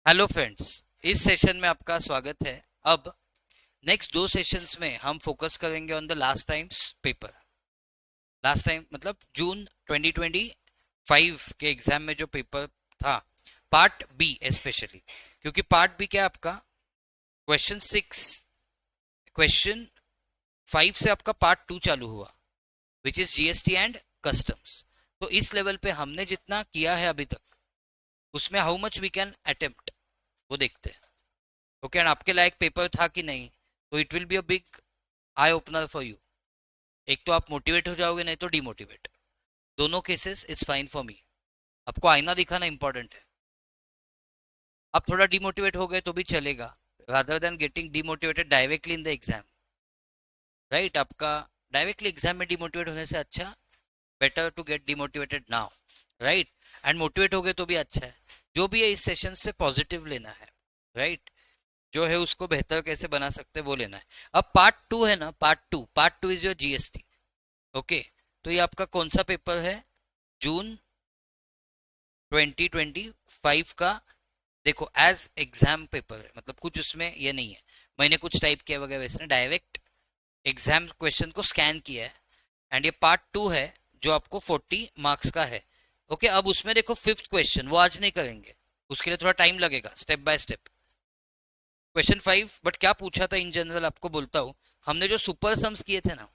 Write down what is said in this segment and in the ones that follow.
Hello friends, इस session में आपका स्वागत है। अब नेक्स्ट दो सेशंस में हम फोकस करेंगे on the last times paper. Last time मतलब जून 2025 के एग्जाम में जो पेपर था, पार्ट बी स्पेशली, क्योंकि पार्ट बी क्या है आपका, क्वेश्चन 6, क्वेश्चन 5 से आपका पार्ट 2 चालू हुआ, which is GST and customs. तो इस लेवल पे हमने जितना किया है अभी तक, उसमें how much we can attempt वो देखते हैं। ओके, एंड आपके लायक पेपर था कि नहीं, तो it will be a big eye opener for you. एक तो आप मोटिवेट हो जाओगे, नहीं तो डिमोटिवेट। दोनों cases it's fine for me. आपको आईना दिखाना इंपॉर्टेंट है। आप थोड़ा डिमोटिवेट हो गए तो भी चलेगा, rather than getting demotivated directly in the exam. Right, आपका डायरेक्टली एग्जाम में डिमोटिवेट होने से अच्छा better to get demotivated now. Right, and motivate हो गए तो भी अच्छा है। जो भी है इस सेशन से पॉजिटिव लेना है। राइट, जो है उसको बेहतर कैसे बना सकते हैं वो लेना है। अब पार्ट 2 है ना, part two is your GST. Okay, तो ये आपका कौन सा पेपर है, जून 2025 का। देखो, एज एग्जाम पेपर है, मतलब कुछ उसमें ये नहीं है मैंने कुछ टाइप किया वगैरह, वैसे डायरेक्ट एग्जाम क्वेश्चन को स्कैन किया है। एंड ये पार्ट 2 है जो आपको 40 मार्क्स का है। ओके, अब उसमें देखो फिफ्थ क्वेश्चन वो आज नहीं करेंगे, उसके लिए थोड़ा टाइम लगेगा, step by step. Question 5 but क्या पूछा था इन जनरल आपको बोलता हूँ। हमने जो सुपर सम्स किए थे ना,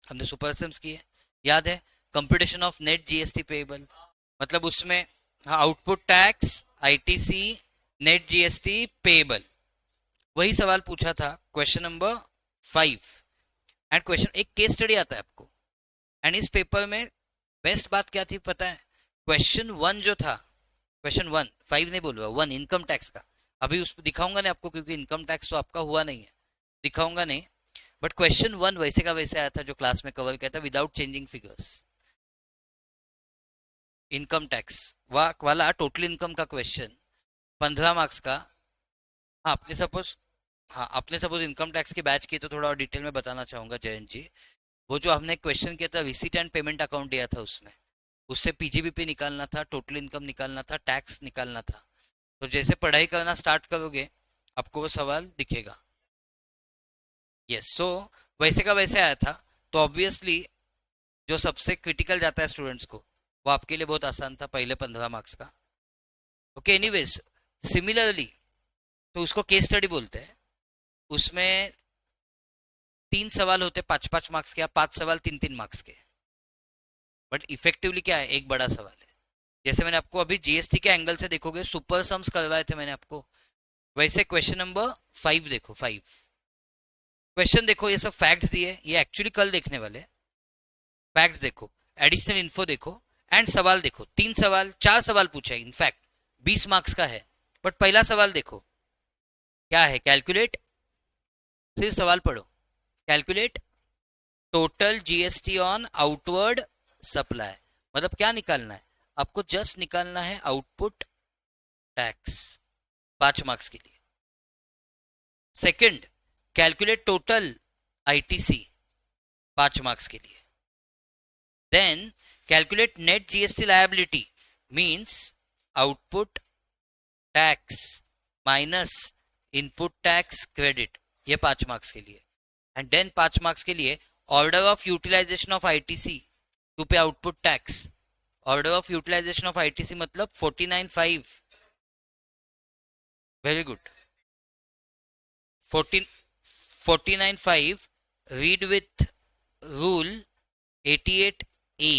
हमने सुपर सम्स किए, याद है, computation of net GST payable, मतलब उसमें हाँ, output tax, ITC, net GST payable, वही सवाल पूछा था क्वेश्चन नंबर 5। एंड क्वेश्चन एक केस स्टडी आता है आपको। एंड इस पेपर में बेस्ट बात क्या थी पता है, क्वेश्चन 1 जो था, क्वेश्चन 1, 5 नहीं बोलूंगा, 1 इनकम टैक्स का। अभी उस दिखाऊंगा नहीं आपको, क्योंकि इनकम टैक्स तो आपका हुआ नहीं है, दिखाऊंगा नहीं। बट क्वेश्चन 1 वैसे का वैसे आया था जो क्लास में कवर किया था, without changing figures. Income tax वाला टोटल इनकम का क्वेश्चन, 15 मार्क्स का। हाँ, आपने सपोज, हाँ आपने सपोज इनकम टैक्स की बैच की, तो थोड़ा और डिटेल में बताना चाहूंगा जयंत जी। वो जो हमने क्वेश्चन किया था, रिसीट एंड पेमेंट अकाउंट दिया था उसमें, उससे पीजीबीपी निकालना था, टोटल इनकम निकालना था, टैक्स निकालना था। तो जैसे पढ़ाई करना स्टार्ट करोगे, आपको वो सवाल दिखेगा। यस, तो वैसे का वैसे आया था। तो ऑब्वियसली जो सबसे क्रिटिकल जाता है स्टूडेंट्स को, वो आपके लिए बहुत आसान था, पहले 15 मार्क्स का। ओके, एनीवेज, सिमिलरली तो उसको केस स्टडी बोलते हैं। उसमें 3 सवाल होते 5-5 मार्क्स के, या 5 सवाल 3-3 मार्क्स के। बट इफेक्टिवली क्या है, एक बड़ा सवाल है। जैसे मैंने आपको अभी जीएसटी के एंगल से देखोगे, सुपर सम्स करवाए थे मैंने आपको, वैसे क्वेश्चन नंबर 5 देखो, 5 क्वेश्चन देखो, ये सब फैक्ट्स दिए, ये एक्चुअली कल देखने वाले। फैक्ट्स देखो, एडिशनल इन्फो देखो, एंड सवाल देखो। 3 सवाल, 4 सवाल पूछा है इनफैक्ट, 20 मार्क्स का है। बट पहला सवाल देखो क्या है, कैलकुलेट, सिर्फ सवाल पढ़ो, calculate total GST on outward supply. मतलब क्या निकालना है आपको, जस्ट निकालना है आउटपुट टैक्स, 5 मार्क्स के लिए। Second, calculate total ITC, 5 marks के लिए। Then calculate net GST liability, means output tax minus input tax credit, ये 5 मार्क्स के लिए। एंड देन 5 मार्क्स के लिए, order of utilization of ITC to pay output tax. Order of utilization of ITC मतलब 49.5, very good, 14 49.5, read with rule 88A।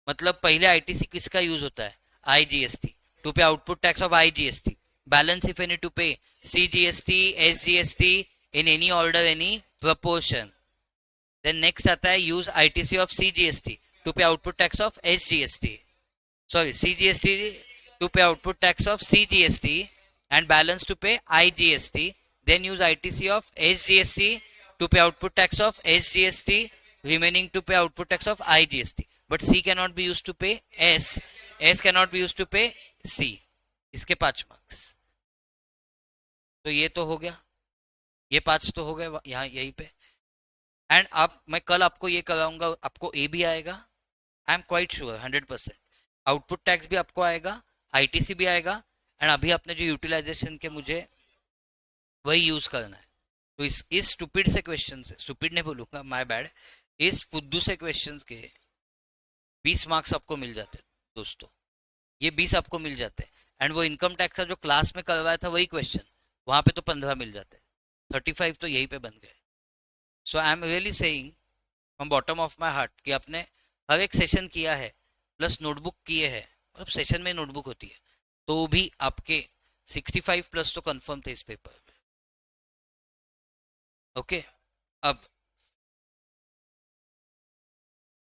मतलब पहले ITC किसका use होता है, IGST, to pay output tax of IGST, balance if any to pay CGST, SGST, in any order any proportion. Then next आता है, use ITC of CGST to pay output tax of SGST, sorry, CGST to pay output tax of CGST, and balance to pay IGST. Then use ITC of SGST to pay output tax of SGST, remaining to pay output tax of IGST. But C cannot be used to pay S, S cannot be used to pay C. इसके 5 marks. तो ये तो हो गया, ये 5 तो हो गए यहाँ यहीं पे। एंड अब मैं कल आपको ये कराऊंगा, आपको ए भी आएगा, I am quite sure 100%। Output tax भी आपको आएगा, आईटीसी भी आएगा, एंड अभी आपने जो यूटिलाइजेशन के मुझे वही यूज करना है। तो इस स्टूपिड से क्वेश्चन से, स्टूपिड नहीं बोलूंगा, माय बैड, इस फुद्दू से क्वेश्चन के 20 मार्क्स आपको मिल जाते दोस्तों। ये 20 आपको मिल जाते हैं। एंड वो इनकम टैक्स का जो क्लास में करवाया था वही क्वेश्चन, वहां पे तो 15 मिल जाते, 35 तो यहीं पे बन गए। So I am really saying from bottom of my heart कि आपने हर एक सेशन किया है, प्लस नोटबुक किए हैं, मतलब सेशन में नोटबुक होती है, तो भी आपके 65 प्लस तो कंफर्म थे इस पेपर में। ओके, अब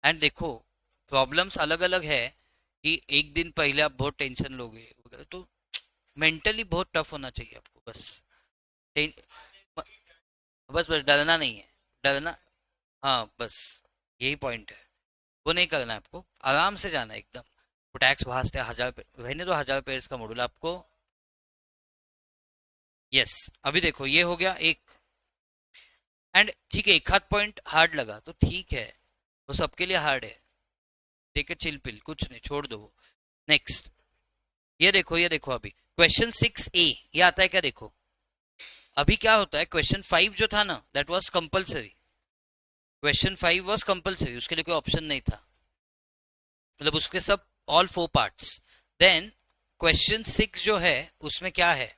एंड देखो, प्रॉब्लम्स अलग अलग है कि एक दिन पहले आप बहुत टेंशन लोगे वगैरह, तो मेंटली बहुत टफ होना चाहिए आपको, बस बस बस डरना नहीं है, डरना, हाँ बस यही पॉइंट है। वो नहीं करना है आपको, आराम से जाना है एकदम। वो टैक्स भास्ट है, 1000 रहने दो, 1000 पेज का मॉड्यूल आपको। यस, अभी देखो ये हो गया एक। एंड ठीक है, एक हाथ पॉइंट हार्ड लगा तो ठीक है, वो सबके लिए हार्ड है, टेक ए चिल पिल, कुछ नहीं, छोड़ दो वो। नेक्स्ट, ये देखो अभी क्वेश्चन 6A ये आता है क्या, देखो अभी क्या होता है, क्वेश्चन 5 जो था ना, that was compulsory, question 5 was compulsory, उसके लिए कोई ऑप्शन नहीं था, मतलब उसके सब ऑल 4 पार्ट्स। देन क्वेश्चन 6 जो है उसमें क्या है,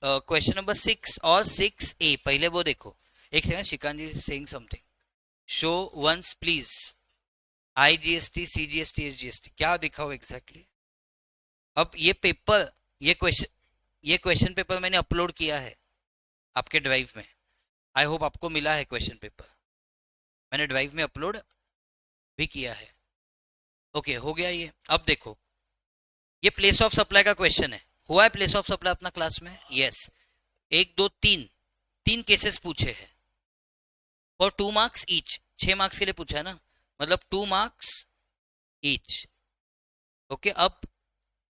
क्वेश्चन नंबर 6 और 6A, पहले वो देखो। एक second, Shikan ji saying something, show once please, IGST CGST SGST क्या दिखा हो एग्जैक्टली। अब ये पेपर, ये क्वेश्चन पेपर मैंने अपलोड किया है आपके ड्राइव में, आई होप आपको मिला है क्वेश्चन पेपर, मैंने ड्राइव में अपलोड भी किया है। ओके, हो गया ये। अब देखो, ये प्लेस ऑफ सप्लाई का क्वेश्चन है, हुआ है प्लेस ऑफ सप्लाई अपना क्लास में, यस। एक दो तीन, तीन केसेस पूछे हैं और 2 मार्क्स ईच, 6 मार्क्स के लिए पूछा है ना, मतलब 2 मार्क्स ईच। ओके, अब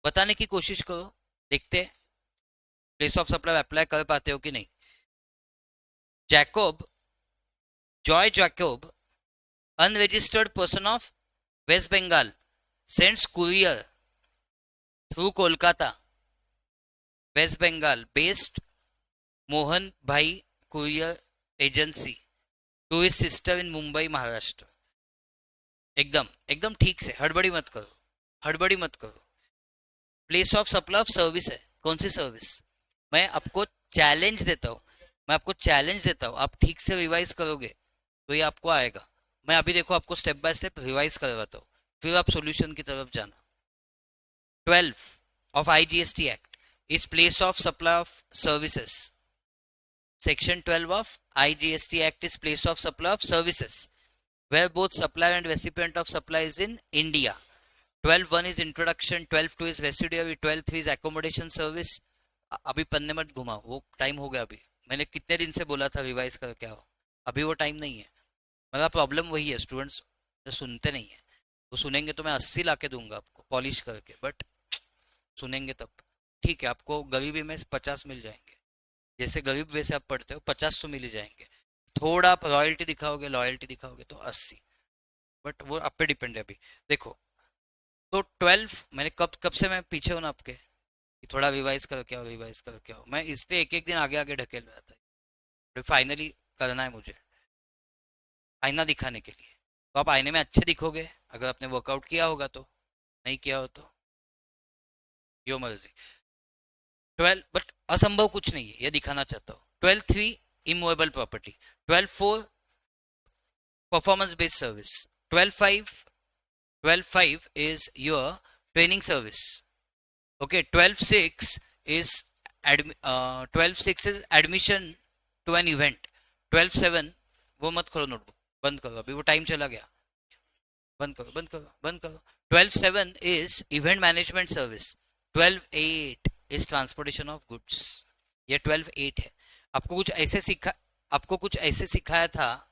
बताने की कोशिश करो, देखते हैं प्लेस ऑफ सप्लाई अप्लाई कर पाते हो कि नहीं। Jacob, Joy Jacob, unregistered person of West Bengal, sends courier through Kolkata, West Bengal based Mohan Bhai courier agency to his sister in Mumbai, Maharashtra। एकदम एकदम ठीक से, हड़बड़ी मत करो, हड़बड़ी मत करो। Place of supply of service है, कौन सी सर्विस, मैं आपको चैलेंज देता हूँ, मैं आपको चैलेंज देता हूँ, आप ठीक से रिवाइज करोगे तो ये आपको आएगा। मैं अभी देखो आपको स्टेप बाय स्टेप रिवाइज करवाता हूँ, फिर आप सॉल्यूशन की तरफ जाना। 12 of IGST Act is place of supply of services. Section 12 of IGST Act is place of supply of services where both supplier and recipient of supply is in India. 12.1 is introduction, 12.2 is residuary, 12.3 is accommodation service। अभी पन्ने मत घुमाओ, वो time हो गया अभी, मैंने कितने दिन से बोला था रिवाइज कर क्या हो, अभी वो टाइम नहीं है। मेरा प्रॉब्लम वही है, स्टूडेंट्स सुनते नहीं है, वो सुनेंगे तो मैं 80 ला के दूंगा आपको पॉलिश करके, बट सुनेंगे तब। ठीक है, आपको गरीबी में 50 मिल जाएंगे, जैसे गरीब वैसे आप पढ़ते हो 50 तो मिल ही जाएंगे, थोड़ा आप रॉयल्टी दिखाओगे, लॉयल्टी दिखाओगे तो 80, बट वो आप पे डिपेंड है अभी। देखो, तो 12 मैंने कब कब से मैं पीछे हूँ ना आपके, थोड़ा रिवाइज कर क्या हो, रिवाइज कर क्या हो, मैं इसलिए एक एक दिन आगे आगे ढकेल रहा था, फाइनली करना है मुझे आईना दिखाने के लिए। तो आप आईने में अच्छे दिखोगे अगर आपने वर्कआउट किया होगा, तो नहीं किया हो तो यो मर्जी। 12 बट असंभव कुछ नहीं है, ये दिखाना चाहता हूँ। 12.3 immovable property, 12.4 performance based service, 12.5 is your training service। Okay, 12.6 is 12.6 is admission to an event। 12.7 वो मत खोलो नोटबुक, बंद करो अभी, वो टाइम चला गया, बंद करो बंद करो बंद करो। 12.7 is event management service। 12.8 is transportation of goods। ये 12.8 है। आपको कुछ ऐसे सिखा, आपको कुछ ऐसे सिखाया था,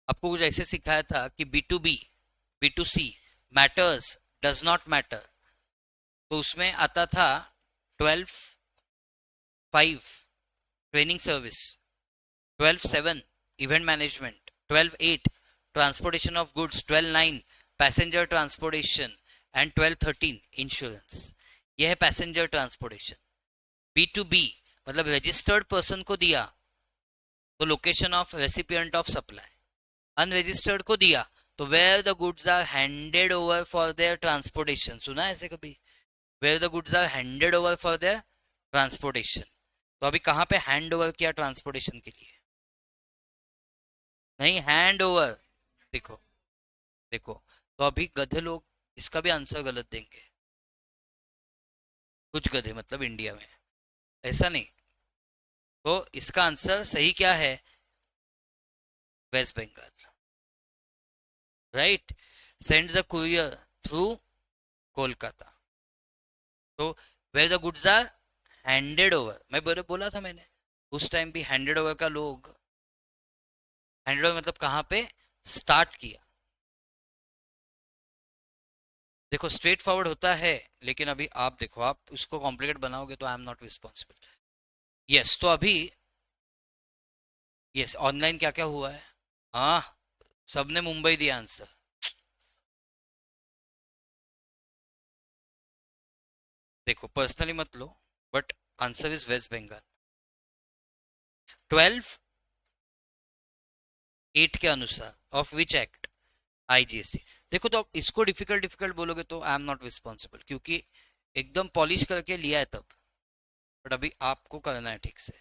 आपको कुछ ऐसे सिखाया था कि B2B B2C matters does not matter, तो उसमें आता था 12.5 training service, 12.7 event management, 12.8 transportation of goods, 12.9 passenger transportation and 1213 insurance. यह है पैसेंजर ट्रांसपोर्टेशन। B2B मतलब रजिस्टर्ड पर्सन को दिया तो location of recipient of supply, unregistered को दिया तो where the goods are handed over for their transportation. सुना है ऐसे कभी? Where the goods are handed over for their transportation. तो अभी कहां पे हैंड ओवर किया ट्रांसपोर्टेशन के लिए? नहीं, हैंड ओवर। देखो देखो, तो अभी गधे लोग इसका भी आंसर गलत देंगे, कुछ गधे मतलब इंडिया में, ऐसा नहीं। तो इसका आंसर सही क्या है? West Bengal, right. Sends a courier through Kolkata. तो where the goods are handed over, मैं बोला था मैंने उस टाइम भी हैंडेड ओवर का लोग, हैंडेड ओवर मतलब कहां पे स्टार्ट किया। देखो स्ट्रेट फॉरवर्ड होता है, लेकिन अभी आप देखो, आप उसको कॉम्प्लिकेट बनाओगे तो आई एम नॉट रिस्पॉन्सिबल। यस, तो अभी यस, ऑनलाइन क्या क्या हुआ है? हाँ, सबने मुंबई दिया आंसर। देखो पर्सनली मत लो, but answer is West Bengal. 12(8) के अनुसार ऑफ विच एक्ट? IGST। देखो तो अब इसको डिफिकल्ट डिफिकल्ट बोलोगे तो आई एम नॉट रिस्पॉन्सिबल, क्योंकि एकदम पॉलिश करके लिया है तब, बट अभी आपको करना है ठीक से।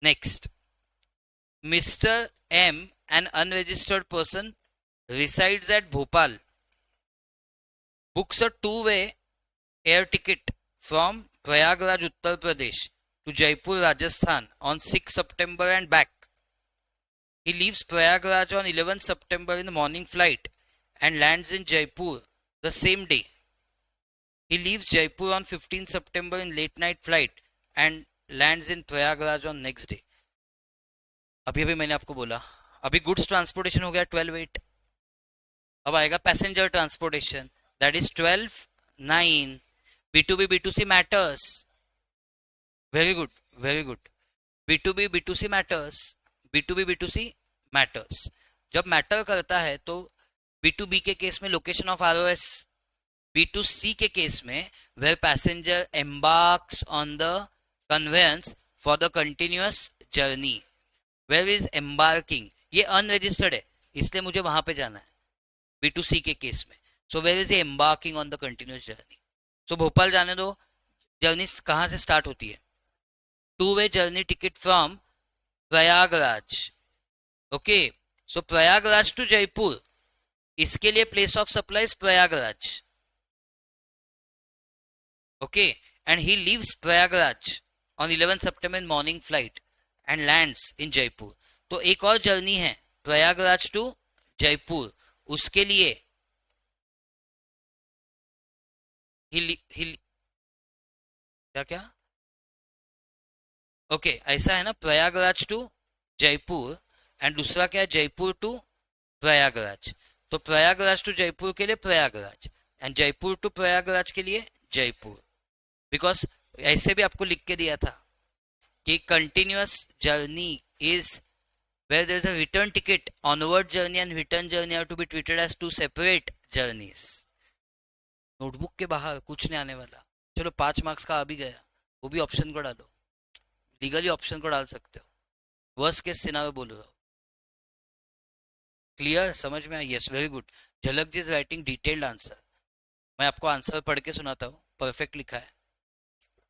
Next, mister M, an unregistered person, resides at Bhopal, books a two-way air ticket from Prayagraj, Uttar Pradesh to Jaipur, Rajasthan on 6 September and back. He leaves Prayagraj on 11 September in the morning flight and lands in Jaipur the same day. He leaves Jaipur on 15 September in late night flight and lands in Prayagraj on next day. अभी अभी मैंने आपको बोला, अभी goods transportation हो गया 12(8), अब आएगा passenger transportation, that is 12(9). B2B B2C matters, very good very good. B2B B2C matters, B2B B2C matters. जब मैटर करता है तो B2B के केस में लोकेशन ऑफ ROS, B2C के केस में where passenger embarks on the conveyance for the continuous journey. Where is embarking, ये unregistered है इसलिए मुझे वहां पे जाना है B2C के केस में। So where is embarking on the continuous journey. So Bhopal जाने दो, जर्नी कहां से स्टार्ट होती है? Two way journey ticket from Prayagraj. Okay, so Prayagraj to Jaipur, इसके लिए place of supply is Prayagraj. Okay, and he leaves Prayagraj on 11 September in morning flight and lands in Jaipur. तो एक और जर्नी है प्रयागराज टू जयपुर, उसके लिए ही क्या क्या ओके ऐसा है ना, प्रयागराज टू जयपुर, एंड दूसरा क्या है, जयपुर टू प्रयागराज। तो प्रयागराज टू जयपुर के लिए प्रयागराज, एंड जयपुर टू प्रयागराज के लिए जयपुर। बिकॉज ऐसे भी आपको लिख के दिया था कि continuous journey is where there is a return ticket, onward journey and return journey are to be treated as two separate journeys. Notebook के बाहर कुछ नहीं आने वाला। चलो 5 मार्क्स का आ भी गया, वो भी ऑप्शन को डालो, लीगली ऑप्शन को डाल सकते हो। वर्स्ट केस सिनारियो बोल रहा हूँ। क्लियर, समझ में आया? Yes, very good. Jhalak ji is writing detailed answer. मैं आपको आंसर पढ़ के सुनाता हूँ, परफेक्ट लिखा है,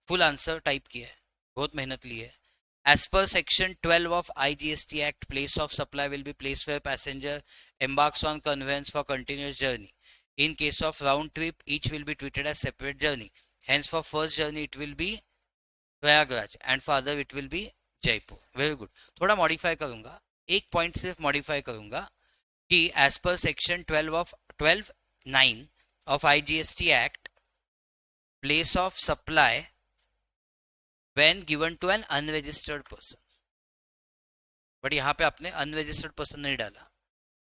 फुल आंसर टाइप किया है, बहुत मेहनत ली है। As per section 12 of IGST Act, place of supply will be placed where passenger embarks on conveyance for continuous journey. In case of round trip, each will be treated as separate journey. Hence, for first journey it will be Prayagraj and for other it will be Jaipur. Very good. थोड़ा modify करूँगा, एक point सिर्फ modify करूँगा कि as per section 12(9) of IGST Act, place of supply when given to an unregistered person, but यहाँ पे आपने unregistered person नहीं डाला,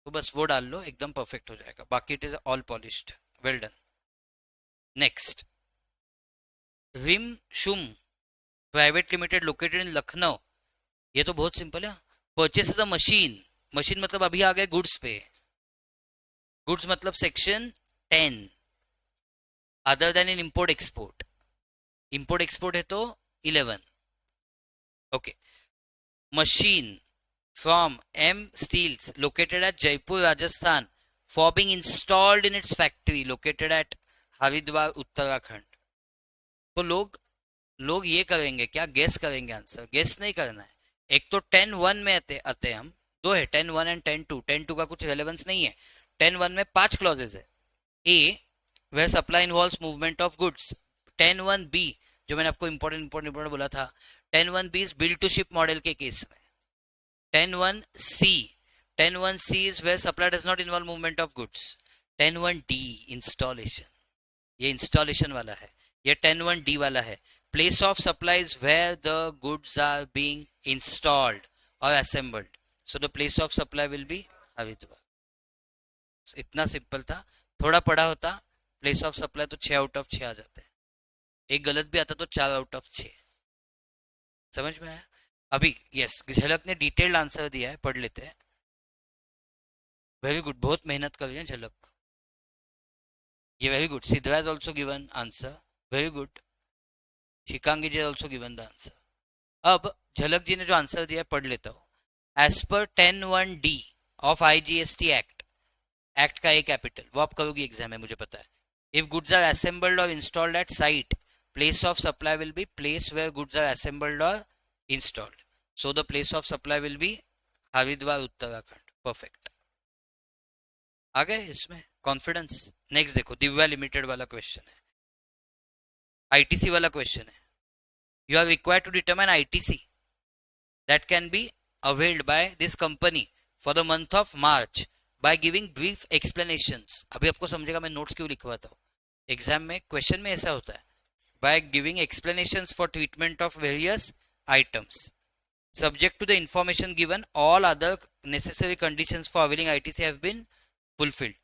तो बस वो डाल लो, एकदम परफेक्ट हो जाएगा। बाकी it is all polished, well done. Next, रिम शुम private limited located in Lucknow, ये तो बहुत सिंपल है। परचेस अ मशीन, मशीन मतलब अभी आ गए गुड्स पे, गुड्स मतलब section 10, other than in import export, import export है तो 11। Okay, machine from M steels located at Jaipur Rajasthan for being installed in its factory located at Haridwar Uttarakhand. तो लोग लोग ये करेंगे क्या, गेस करेंगे आंसर, गेस नहीं करना है। एक तो 10-1 में आते हैं हम, दो है 10-1 एंड 10-2, 10-2 का कुछ रेलेवेंस नहीं है। 10-1 में 5 क्लॉजेज है। A, where supply involves movement of goods. 10-1 B, जो मैंने आपको इंपॉर्टेंट बोला था, 10-1 B is bill to ship model के केस में। 10-1 C, 10-1 C is where supply does not involve movement of goods. 10-1 D installation, ये इंस्टॉलेशन वाला है। ये 10-1 डी वाला है, place of supplies where the goods are being installed or assembled. So the place of supply will be Haridwar. So, इतना simple था। थोड़ा पढ़ा होता प्लेस ऑफ सप्लाई तो 6 आउट ऑफ 6 आ जाते हैं, एक गलत भी आता तो 4 आउट ऑफ 6। समझ में आया? अभी यस, झलक ने डिटेल्ड आंसर दिया है, पढ़ लेते हैं। वेरी गुड, बहुत मेहनत कर रही है झलक, ये very good. Siddha has also given answer, very good. Shikangi ji also given the answer. अब झलक जी ने जो आंसर दिया पढ़ लेता हूं। As per 10-1 D of IGST act, act का ए कैपिटल, वो आप करोगी एग्जाम में मुझे पता है। इफ गुड्स आर असेंबल्ड और installed at site, place of supply will be place where goods are assembled और installed. So the place of supply will be Haridwar Uttarakhand. Perfect, आ गए इसमें कॉन्फिडेंस। नेक्स्ट देखो, दिव्या लिमिटेड वाला क्वेश्चन है, ITC वाला question है। You are required to determine ITC that can be availed by this company for the month of March by giving brief explanations. अभी आपको समझेगा मैं नोट्स क्यों लिखवाता हूँ। एग्जाम में क्वेश्चन में ऐसा होता है, by giving explanations for treatment of various items subject to the information given, all other necessary conditions for availing ITC have been fulfilled.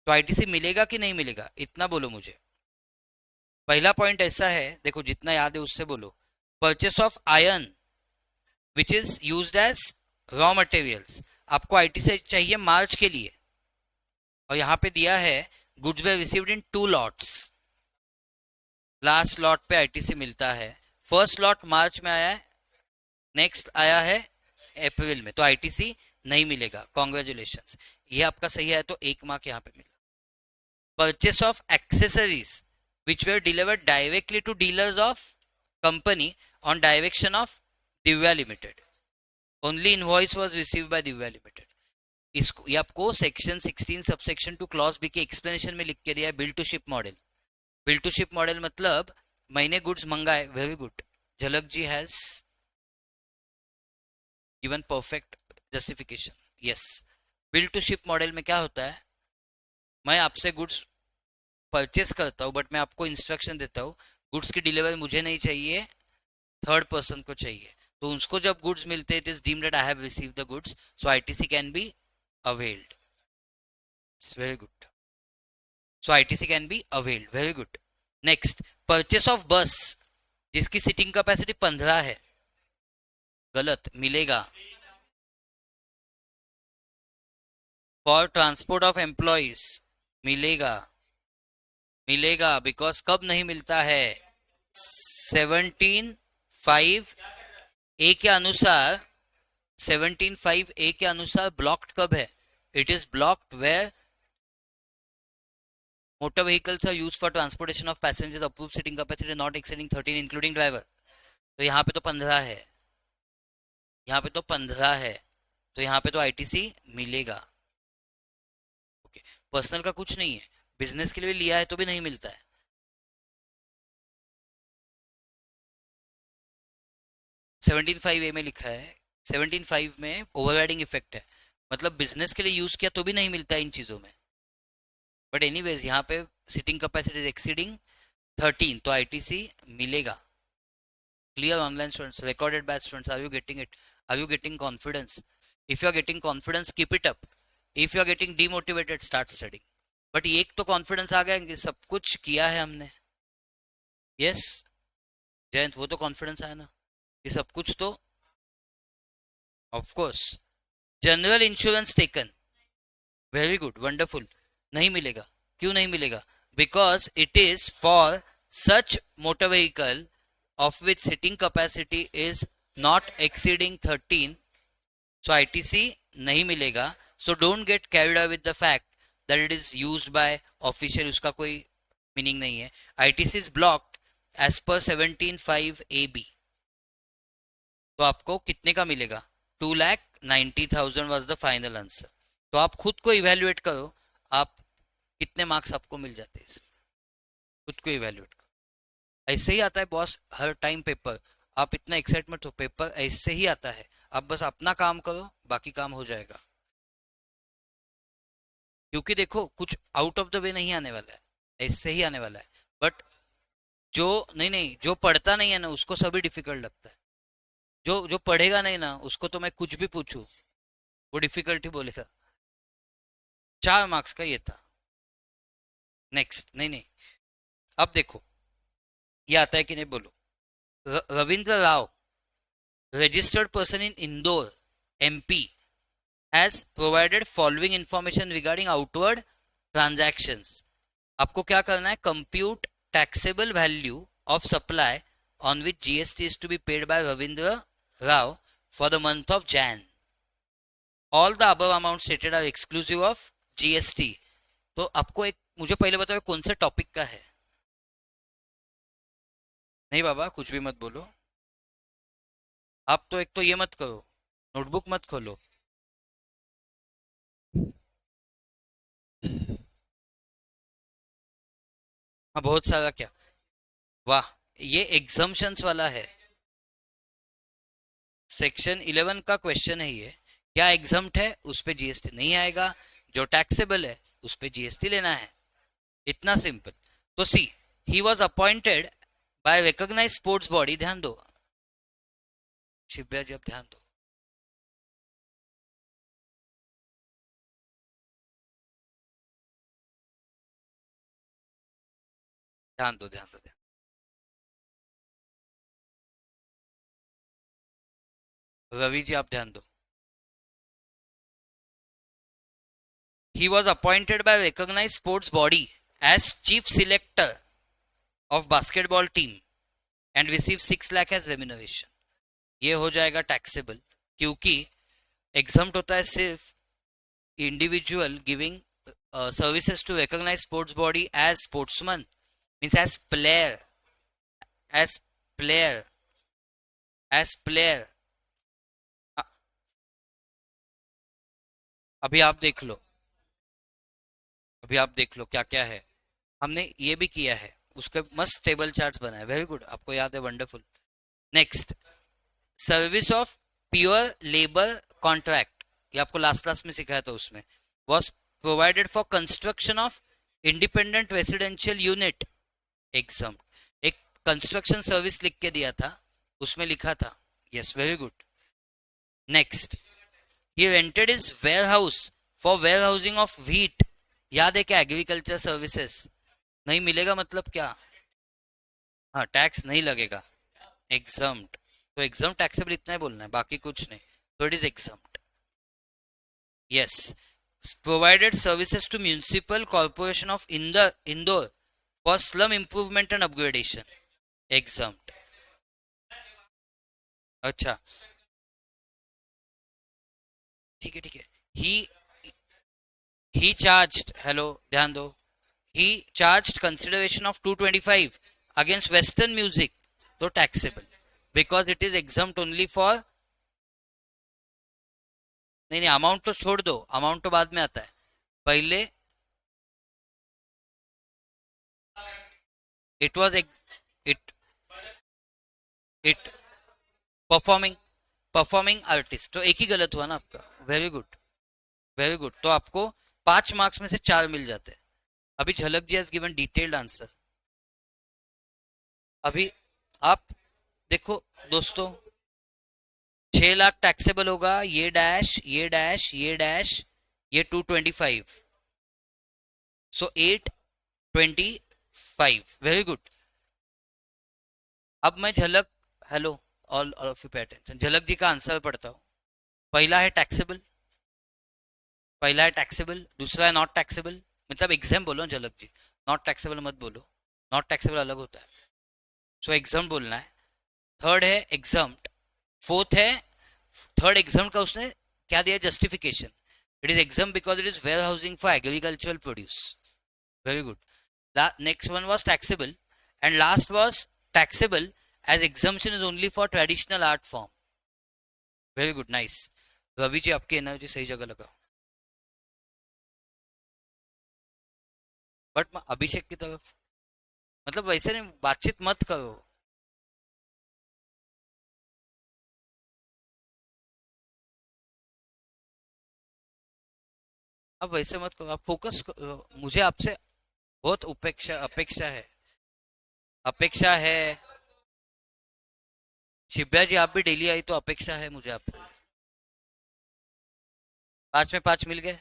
तो ITC मिलेगा कि नहीं मिलेगा, इतना बोलो मुझे। पहला पॉइंट ऐसा है, देखो जितना याद है उससे बोलो। Purchase of iron which is used as raw materials, आपको ITC चाहिए मार्च के लिए, और यहां पे दिया है goods way received in 2 lots. Last lot पे ITC मिलता है, फर्स्ट लॉट मार्च में आया है, नेक्स्ट आया है अप्रैल में, तो ITC नहीं मिलेगा। कॉन्ग्रेचुलेशंस, ये आपका सही है, तो 1 मार्क यहाँ पे मिला। Purchase of accessories which were delivered directly to dealers of company on direction of Divya Limited. Only invoice was received by Divya Limited. इसको ये आपको सेक्शन 16 सबसेक्शन 2 क्लॉज बी के एक्सप्लेनेशन में लिख के दिया है। Bill to ship model, bill to ship model मतलब मैंने गुड्स मंगाए, very good. Jhalak ji has given perfect justification, yes. Bill to ship model में क्या होता है, मैं आपसे गुड्स परचेस करता हूँ, बट मैं आपको इंस्ट्रक्शन देता हूँ गुड्स की डिलीवरी मुझे नहीं चाहिए, थर्ड पर्सन को चाहिए। तो उसको जब गुड्स मिलते हैं, it is deemed that I have received the goods, so ITC can be availed. It's very good, so ITC can be availed, very good. Next, purchase of बस जिसकी सीटिंग कैपेसिटी 15 है, गलत, मिलेगा। फॉर ट्रांसपोर्ट ऑफ एम्प्लॉइज, मिलेगा, मिलेगा, because कब नहीं मिलता है, 17(5) ए के अनुसार, 17(5) ए के अनुसार ब्लॉक्ड कब है, it is blocked where motor vehicles are used for transportation of passengers, approved seating capacity not exceeding 13 including driver. तो यहाँ पे तो 15 है, यहाँ पे तो 15 है, तो यहाँ पे तो ITC मिलेगा। ओके, पर्सनल का कुछ नहीं है, बिजनेस के लिए लिया है तो भी नहीं मिलता है। 17(5) ए में लिखा है, 17(5) में ओवरराइडिंग इफेक्ट है, मतलब बिजनेस के लिए यूज किया तो भी नहीं मिलता इन चीजों में। बट एनीवेज यहाँ पे सीटिंग कैपेसिटी एक्सीडिंग 13, तो ITC मिलेगा। Clear online students, recorded batch students, are you getting it, are you getting confidence? If you are getting confidence, keep it up. If you are getting demotivated, start studying. But एक तो confidence आ गया कि सब कुछ किया है हमने, yes Jayant, वो तो कॉन्फिडेंस आया ना कि सब कुछ तो, of course. General insurance taken, very good, wonderful. नहीं मिलेगा, क्यों नहीं मिलेगा, because it is for such motor vehicle of which sitting capacity is not exceeding 13, so ITC नहीं मिलेगा. So don't get carried away with the fact that it is used by official, उसका कोई meaning नहीं है. ITC is blocked as per 17(5) AB. तो आपको कितने का मिलेगा? 2,90,000 वॉज द फाइनल आंसर. तो आप खुद को इवेल्युएट करो, आप कितने मार्क्स आपको मिल जाते हैं इसमें. खुद को इवेल्युएट करो. ऐसे ही आता है बॉस हर टाइम पेपर. आप इतना एक्साइटमेंट हो, पेपर ऐसे ही आता है. आप बस अपना काम करो, बाकी काम हो जाएगा. क्योंकि देखो कुछ आउट ऑफ द वे नहीं आने वाला है, ऐसे ही आने वाला है. बट जो नहीं, जो पढ़ता नहीं है ना उसको सभी डिफिकल्ट लगता है. जो जो पढ़ेगा नहीं ना उसको तो मैं कुछ भी पूछूं वो डिफिकल्टी बोलेगा. 4 मार्क्स का ये था. नेक्स्ट. नहीं, अब देखो ये आता है कि नहीं बोलो. Ravindra Rao, registered person in Indore, MP, has provided following information regarding outward transactions. आपको क्या करना है? Compute taxable value of supply on which GST is to be paid by Ravindra Rao for the month of Jan. All the above amounts stated are exclusive of GST. तो आपको एक मुझे पहले बताओ कौन से टॉपिक का है. नहीं बाबा कुछ भी मत बोलो. आप तो एक तो ये मत करो, नोटबुक मत खोलो. हाँ बहुत सारा क्या. वाह, ये एग्जम्पशंस वाला है. सेक्शन 11 का क्वेश्चन है ये. क्या एग्जम्प्ट है उस पे जीएसटी नहीं आएगा, जो टैक्सेबल है उस पे जीएसटी लेना है. इतना सिंपल. तो C, he was appointed by recognised sports body. ध्यान दो शिव्या जी, अब ध्यान दो. ध्यान दो, ध्यान दो, ध्यान. रवि जी आप ध्यान दो. He was appointed by recognized sports body as chief selector of basketball team and received 6 lakh as remuneration. ये हो जाएगा टैक्सेबल क्योंकि एग्जम्प्ट होता है सिर्फ individual giving services to recognise sports body as sportsman, means as player, as player, as player. अभी आप देख लो, अभी आप देख लो क्या क्या है. हमने ये भी किया है, उसके मस्त टेबल चार्ट्स बनाए. वेरी गुड, आपको याद है, wonderful. Next, service of pure labour contract. ये आपको लास्ट क्लास में सिखाया था. उसमें was provided for construction of independent residential unit. Exam एक कंस्ट्रक्शन सर्विस लिख के दिया था, उसमें लिखा था. Yes, very good. Next, he rented is warehouse for warehousing of wheat. याद है क्या? Agriculture services. नहीं मिलेगा मतलब क्या? हाँ, टैक्स नहीं लगेगा. एग्जम्प्ट. तो एग्जम्प्ट टैक्सेबल इतना ही बोलना है, बाकी कुछ नहीं. तो it is exempt. Yes. Provided services to municipal corporation of Indore for slum improvement and upgradation. Exempt. अच्छा ठीक है, ठीक है. ही चार्ज्ड, हेलो ध्यान दो, he charged consideration of 225 against western music, तो taxable because it is exempt only for. नहीं, amount तो छोड़ दो, अमाउंट तो बाद में आता है. पहले it was it it performing artist. तो एक ही गलत हुआ ना आपका. Very good, very good. तो आपको 5 मार्क्स में से 4 मिल जाते हैं. अभी झलक ji has given detailed answer. अभी आप देखो दोस्तों, 6 लाख टैक्सेबल होगा, ये डैश, ये डैश, ये डैश, ये 225, सो 825. Very good. अब मैं झलक, hello all of you pay attention, झलक जी का आंसर पढ़ता हूं. पहला है टैक्सेबल, पहला है टैक्सेबल, दूसरा है नॉट टैक्सेबल. मतलब एग्जाम बोलो झलक जी. नॉट टैक्सेबल मत बोलो, नॉट टैक्सेबल अलग होता है। सो एग्जाम बोलना है। थर्ड है एग्जाम्ड। फोर्थ है, थर्ड एग्जाम का उसने क्या दिया justification, it is exempt because it is warehousing for agricultural produce. Very good. Next one was taxable and last was taxable as exemption is only for traditional art form. Very good, nice. Ravi ji आपकी energy सही जगह लगा। But अभिषेक की तरफ, मतलब वैसे नहीं बातचीत मत करो। अब वैसे मत करो, आप फोकस करो। मुझे आपसे बहुत उपेक्षा अपेक्षा है, अपेक्षा है। शिव्या जी आप भी डेली आई तो अपेक्षा है मुझे आपसे। 5 में 5 मिल गए।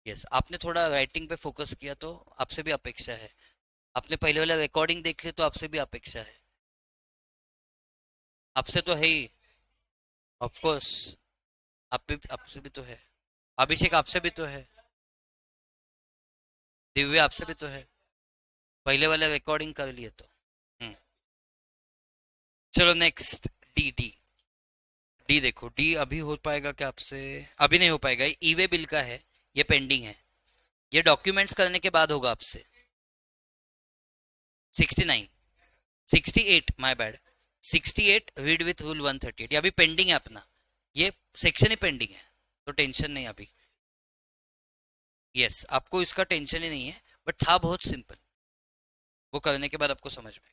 यस, आपने थोड़ा राइटिंग पे फोकस किया तो आपसे भी अपेक्षा है। आपने पहले वाला रिकॉर्डिंग देख ली तो आपसे भी अपेक्षा है। आपसे तो है ही, ऑफ कोर्स। आप भी, आपसे भी तो है। अभिषेक आपसे भी तो है। दिव्या आपसे भी तो है। पहले वाला रिकॉर्डिंग कर लिए तो। हम्म। चलो नेक्स्ट, डी डी। डी देखो, डी अभी हो पाएगा क्या आपसे? अभी नहीं हो पाएगा, ई वे बिल का है, ये पेंडिंग है। ये डॉक्यूमेंट्स करने के बाद होगा आपसे। 69, 68, my bad. 68 read with rule 138, ये अभी पेंडिंग है अपना। ये सेक्शन ही पेंडिंग है, तो टेंशन नहीं अभी। यस, आपको इसका टेंशन ही नहीं है, बट था बहुत सिंपल। वो करने के बाद आपको समझ में।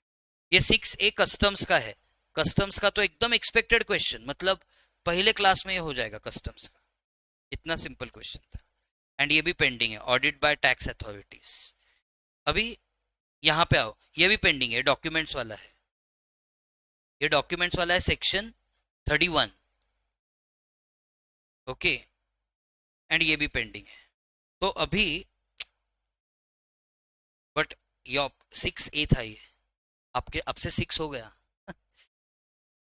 ये 6A कस्टम्स का है। कस्टम्स का तो एकदम एक्सपेक्टेड क्वेश्चन, मतलब पहले क्लास में ये हो जाएगा कस्टम्स का, इतना सिंपल क्वेश्चन था। एंड ये भी पेंडिंग है, ऑडिट बाय टैक्स अथॉरिटीज। अभी यहाँ पे आओ, ये भी पेंडिंग है, डॉक्यूमेंट्स वाला है। ये डॉक्यूमेंट्स वाला है, सेक्शन 31। ओके, एंड ये भी पेंडिंग है। तो अभी, बट ये 6A था ये, आपके अब से 6 हो गया।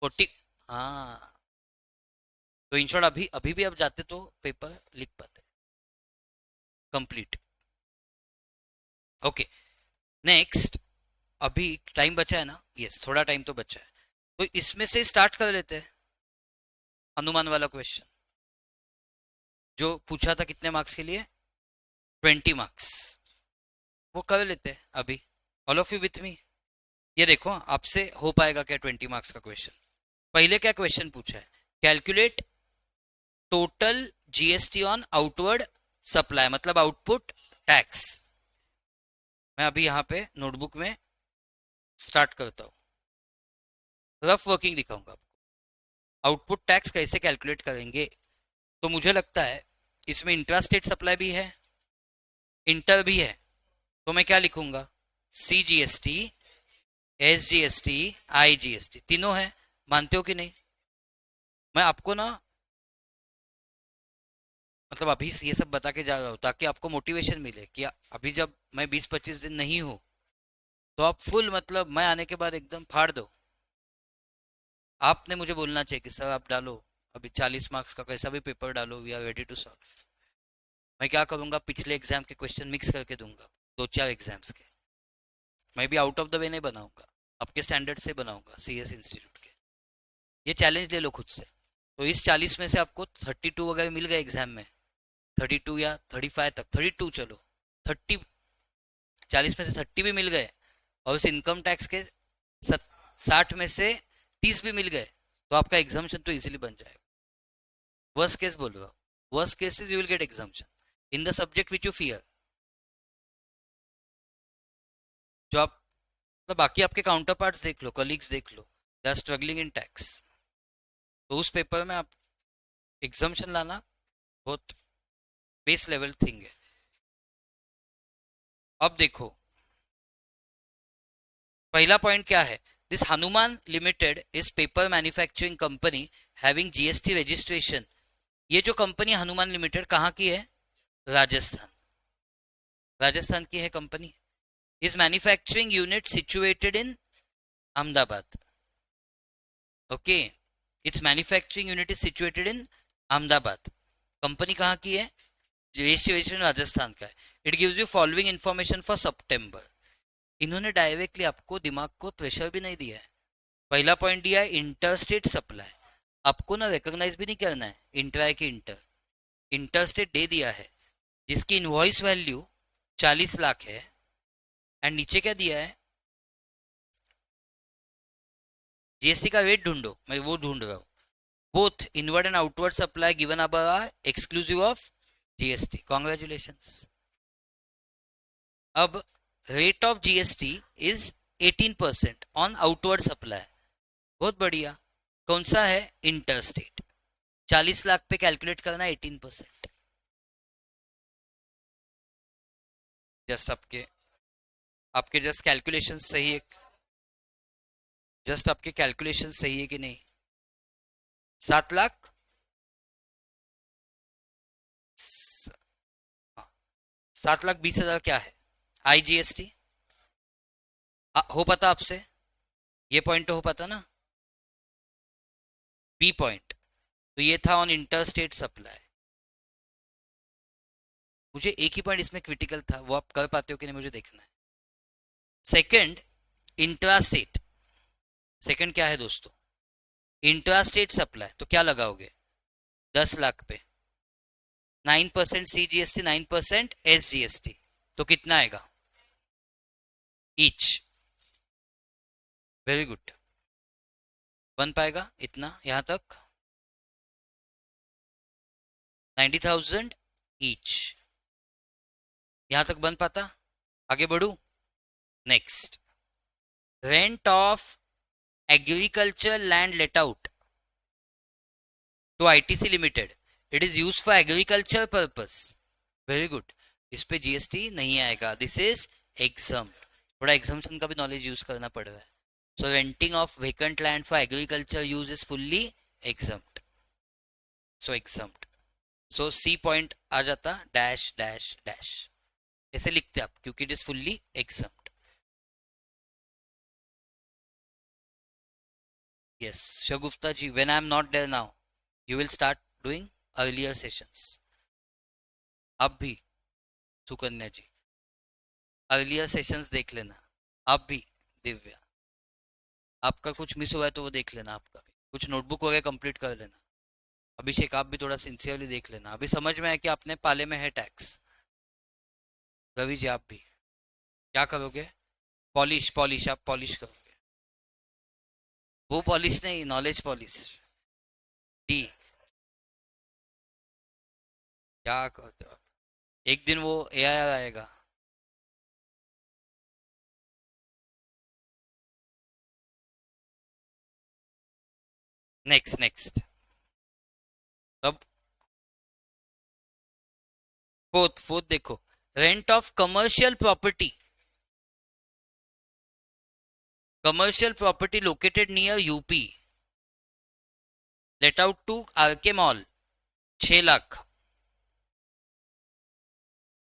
40। हाँ, तो इन शॉर्ट अभी अभी भी आप जाते तो पेपर लिख पाते कंप्लीट। Okay, next. अभी टाइम बचा है ना? यस, थोड़ा टाइम तो बचा है, तो इसमें से स्टार्ट कर लेते हैं। अनुमान वाला क्वेश्चन जो पूछा था कितने मार्क्स के लिए? 20 मार्क्स। वो कर लेते हैं अभी। All of you with me. ये देखो आपसे हो पाएगा क्या 20 मार्क्स का क्वेश्चन। पहले क्या क्वेश्चन पूछा है? Calculate total GST on outward supply, मतलब आउटपुट टैक्स। मैं अभी यहाँ पे नोटबुक में स्टार्ट करता हूँ, रफ वर्किंग दिखाऊंगा आपको। आउटपुट टैक्स कैसे कैलकुलेट करेंगे? तो मुझे लगता है इसमें इंट्रा स्टेट सप्लाई भी है, इंटर भी है। तो मैं क्या लिखूंगा? C G S T, S G S T, I G S T, तीनों है। मानते हो कि नहीं? मैं आपको ना, मतलब अभी ये सब बता के जा रहा हूँ ताकि आपको मोटिवेशन मिले कि अभी जब मैं 20-25 दिन नहीं हूँ तो आप फुल, मतलब मैं आने के बाद एकदम फाड़ दो। आपने मुझे बोलना चाहिए कि सर आप डालो, अभी 40 मार्क्स का कैसा भी पेपर डालो, we are ready to solve. मैं क्या करूंगा, पिछले एग्जाम के क्वेश्चन मिक्स करके दूंगा, 2-4 एग्जाम्स के। मैं भी आउट ऑफ द वे नहीं बनाऊंगा, आपके स्टैंडर्ड से बनाऊंगा, CS इंस्टीट्यूट के। ये चैलेंज ले लो खुद से। तो इस 40 में से आपको 32 वगैरह मिल गए एग्जाम में, 32 या 35 तक, 32 चलो, 30, 40 में से 30 भी मिल गए, और उस इनकम टैक्स के 60 में से 30 भी मिल गए, तो आपका एग्जामेशन तो इजीली बन जाएगा। वर्स्ट केस बोल रहा हूँ, worst case is you will get exemption in the subject which you fear. जो आप, मतलब बाकी आपके काउंटर पार्ट्स देख लो, कलीग्स देख लो, they are struggling in tax, तो उस पेपर में आप एग्जामेशन लाना बहुत बेस लेवल थिंग है। अब देखो पहला पॉइंट क्या है? This Hanuman limited is paper manufacturing company having GST registration. ये जो कंपनी हनुमान लिमिटेड कहाँ की है? राजस्थान, राजस्थान की है company. Is manufacturing unit situated in Ahmedabad. Okay, it's manufacturing unit is situated in Ahmedabad. Company कहाँ की है? जीएसटी रजिस्ट्रेशन राजस्थान का है. It gives you following information for September. इन्होंने डायरेक्टली आपको दिमाग को प्रेशर भी नहीं दिया है. पहला पॉइंट दिया है इंटर स्टेट सप्लाई. आपको ना रिकॉग्नाइज भी नहीं करना है इंट्रा है कि इंटर. इंटर स्टेट दे दिया है जिसकी इनवॉइस वैल्यू 40 लाख है. एंड नीचे क्या दिया है, जीएसटी का रेट ढूंढो, मैं वो ढूंढ रहा हूँ. Both inward and outward supply given अब एक्सक्लूसिव ऑफ जीएसटी. कॉन्ग्रेचुलेशंस. अब rate of GST is 18% on outward supply. बहुत बढ़िया. कौन सा है, इंटर स्टेट. 40 लाख पे कैलकुलेट करना है 18%. जस्ट आपके आपके जस्ट कैलकुलेशन सही है, जस्ट आपके कैलकुलेशन सही है कि नहीं. 7 लाख, 7,20,000 क्या है आईजीएसटी. हो पता आपसे, ये पॉइंट तो हो पता ना. बी पॉइंट तो ये था ऑन इंटर स्टेट सप्लाई. मुझे एक ही पॉइंट इसमें क्रिटिकल था, वो आप कर पाते हो कि नहीं मुझे देखना है. Second, intra state. सेकंड क्या है दोस्तों, इंट्रा स्टेट सप्लाई. तो क्या लगाओगे 10 लाख पे 9% सीजीएसटी, 9% एसजीएसटी, तो कितना आएगा ईच. Very good. बन पाएगा इतना यहां तक 90,000 ईच. यहां तक बन पाता. आगे बढ़ू. Next, rent of agriculture land let out to ITC limited. It is use for agriculture purpose. Very good. इस पे जीएसटी नहीं आएगा. This is exempt. थोड़ा एग्जाम्शन का भी नॉलेज यूज करना पड़ रहा है. So renting of vacant land for agriculture use is fully exempt. So exempt. So C point आ जाता डैश डैश डैश. ऐसे लिखते आप क्योंकि it is fully exempt. Yes Shagufta ji, when I am not there now you will start doing earlier sessions. अब भी सुकन्या जी earlier sessions देख लेना. आप भी दिव्या, आपका कुछ मिस हुआ है तो वो देख लेना. आपका भी कुछ नोटबुक वगैरह कंप्लीट कर लेना. अभिषेक आप भी थोड़ा सिंसियरली देख लेना. अभी समझ में आया कि अपने पाले में है टैक्स. रवि जी आप भी क्या करोगे, पॉलिश. पॉलिश आप पॉलिश करोगे. वो पॉलिश नहीं, नॉलेज पॉलिश. डी क्या करते हो आप? एक दिन वो एआई आएगा. Next next. अब फोर्थ फोर्थ देखो, rent of commercial property. Commercial property located near UP let out to RK mall 6 lakh.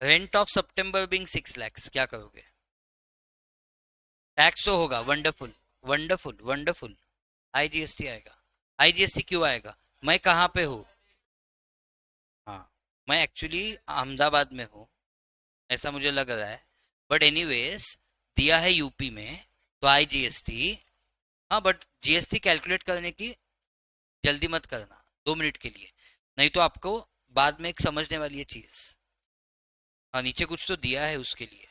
Rent of September being 6 lakhs. क्या करोगे, टैक्स तो होगा. Wonderful wonderful wonderful. आईजीएसटी आएगा. आईजीएसटी क्यों आएगा, मैं कहाँ पे हूँ. हाँ मैं एक्चुअली अहमदाबाद में हूँ ऐसा मुझे लग रहा है. बट एनीवेज दिया है यूपी में तो आईजीएसटी. हाँ बट जीएसटी कैलकुलेट करने की जल्दी मत करना 2 मिनट के लिए, नहीं तो आपको बाद में एक समझने वाली है चीज. हाँ नीचे कुछ तो दिया है उसके लिए.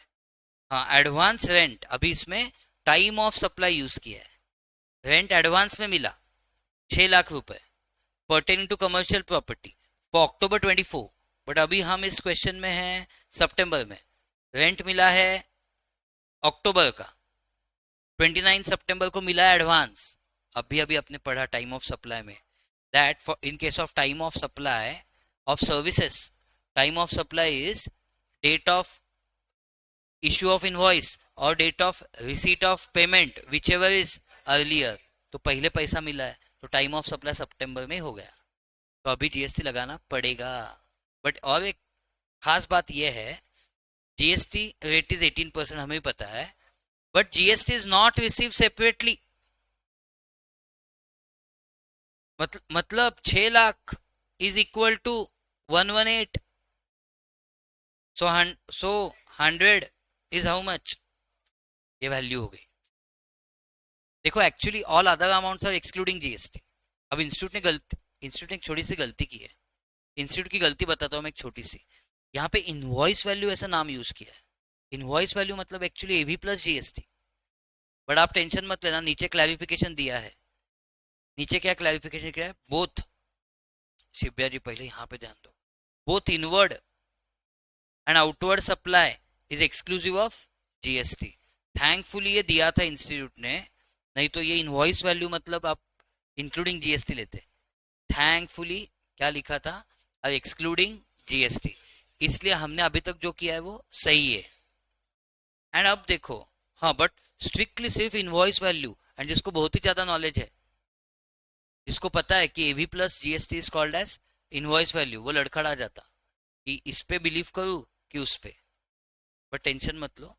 हाँ एडवांस रेंट. अभी इसमें टाइम ऑफ सप्लाई यूज किया है. रेंट एडवांस में मिला 6 लाख रुपए pertaining to commercial property for October 24. But अभी हम इस क्वेश्चन में हैं सितंबर में. रेंट मिला है अक्टूबर का, 29 सितंबर को मिला है एडवांस. अभी अभी आपने पढ़ा टाइम ऑफ सप्लाई में that for in case of time of supply of services, time of supply is date of issue of invoice और date of receipt of payment whichever is earlier. तो पहले पैसा मिला है तो time of supply सितंबर में हो गया, तो अभी जीएसटी लगाना पड़ेगा. बट और एक खास बात यह है, जीएसटी रेट इज 18%, हमें पता है. But GST is not receive separately. मतलब 6 lakh is equal to 118. So 100 is how much, ये वैल्यू हो गई। देखो actually all other amounts are excluding GST. अब इंस्टीट्यूट ने एक छोटी सी गलती की है। इंस्टीट्यूट की गलती बताता हूँ मैं एक छोटी सी। यहाँ पे इनवॉइस वैल्यू ऐसा नाम यूज किया है। इनवॉइस वैल्यू मतलब actually AV plus GST. But आप टेंशन मत लेना, नीचे क्लैरिफिकेशन दिया है। नीचे क्या क्लैरिफिकेशन किया है, बोथ, शिव्या जी पहले यहाँ पे ध्यान दो, both inward and outward supply is exclusive of GST. Thankfully ये दिया था इंस्टीट्यूट ने, नहीं तो ये इनवॉइस वैल्यू मतलब आप इंक्लूडिंग जीएसटी लेते। थैंकफुली क्या लिखा था, अब एक्सक्लूडिंग जीएसटी, इसलिए हमने अभी तक जो किया है वो सही है। एंड अब देखो, हाँ बट स्ट्रिक्टली सिर्फ इनवॉइस वैल्यू, एंड जिसको बहुत ही ज्यादा नॉलेज है, जिसको पता है कि AV plus GST is called as invoice value, वो लड़खड़ा जाता कि इस पे बिलीव करूं कि उस पे। बट टेंशन मत लो,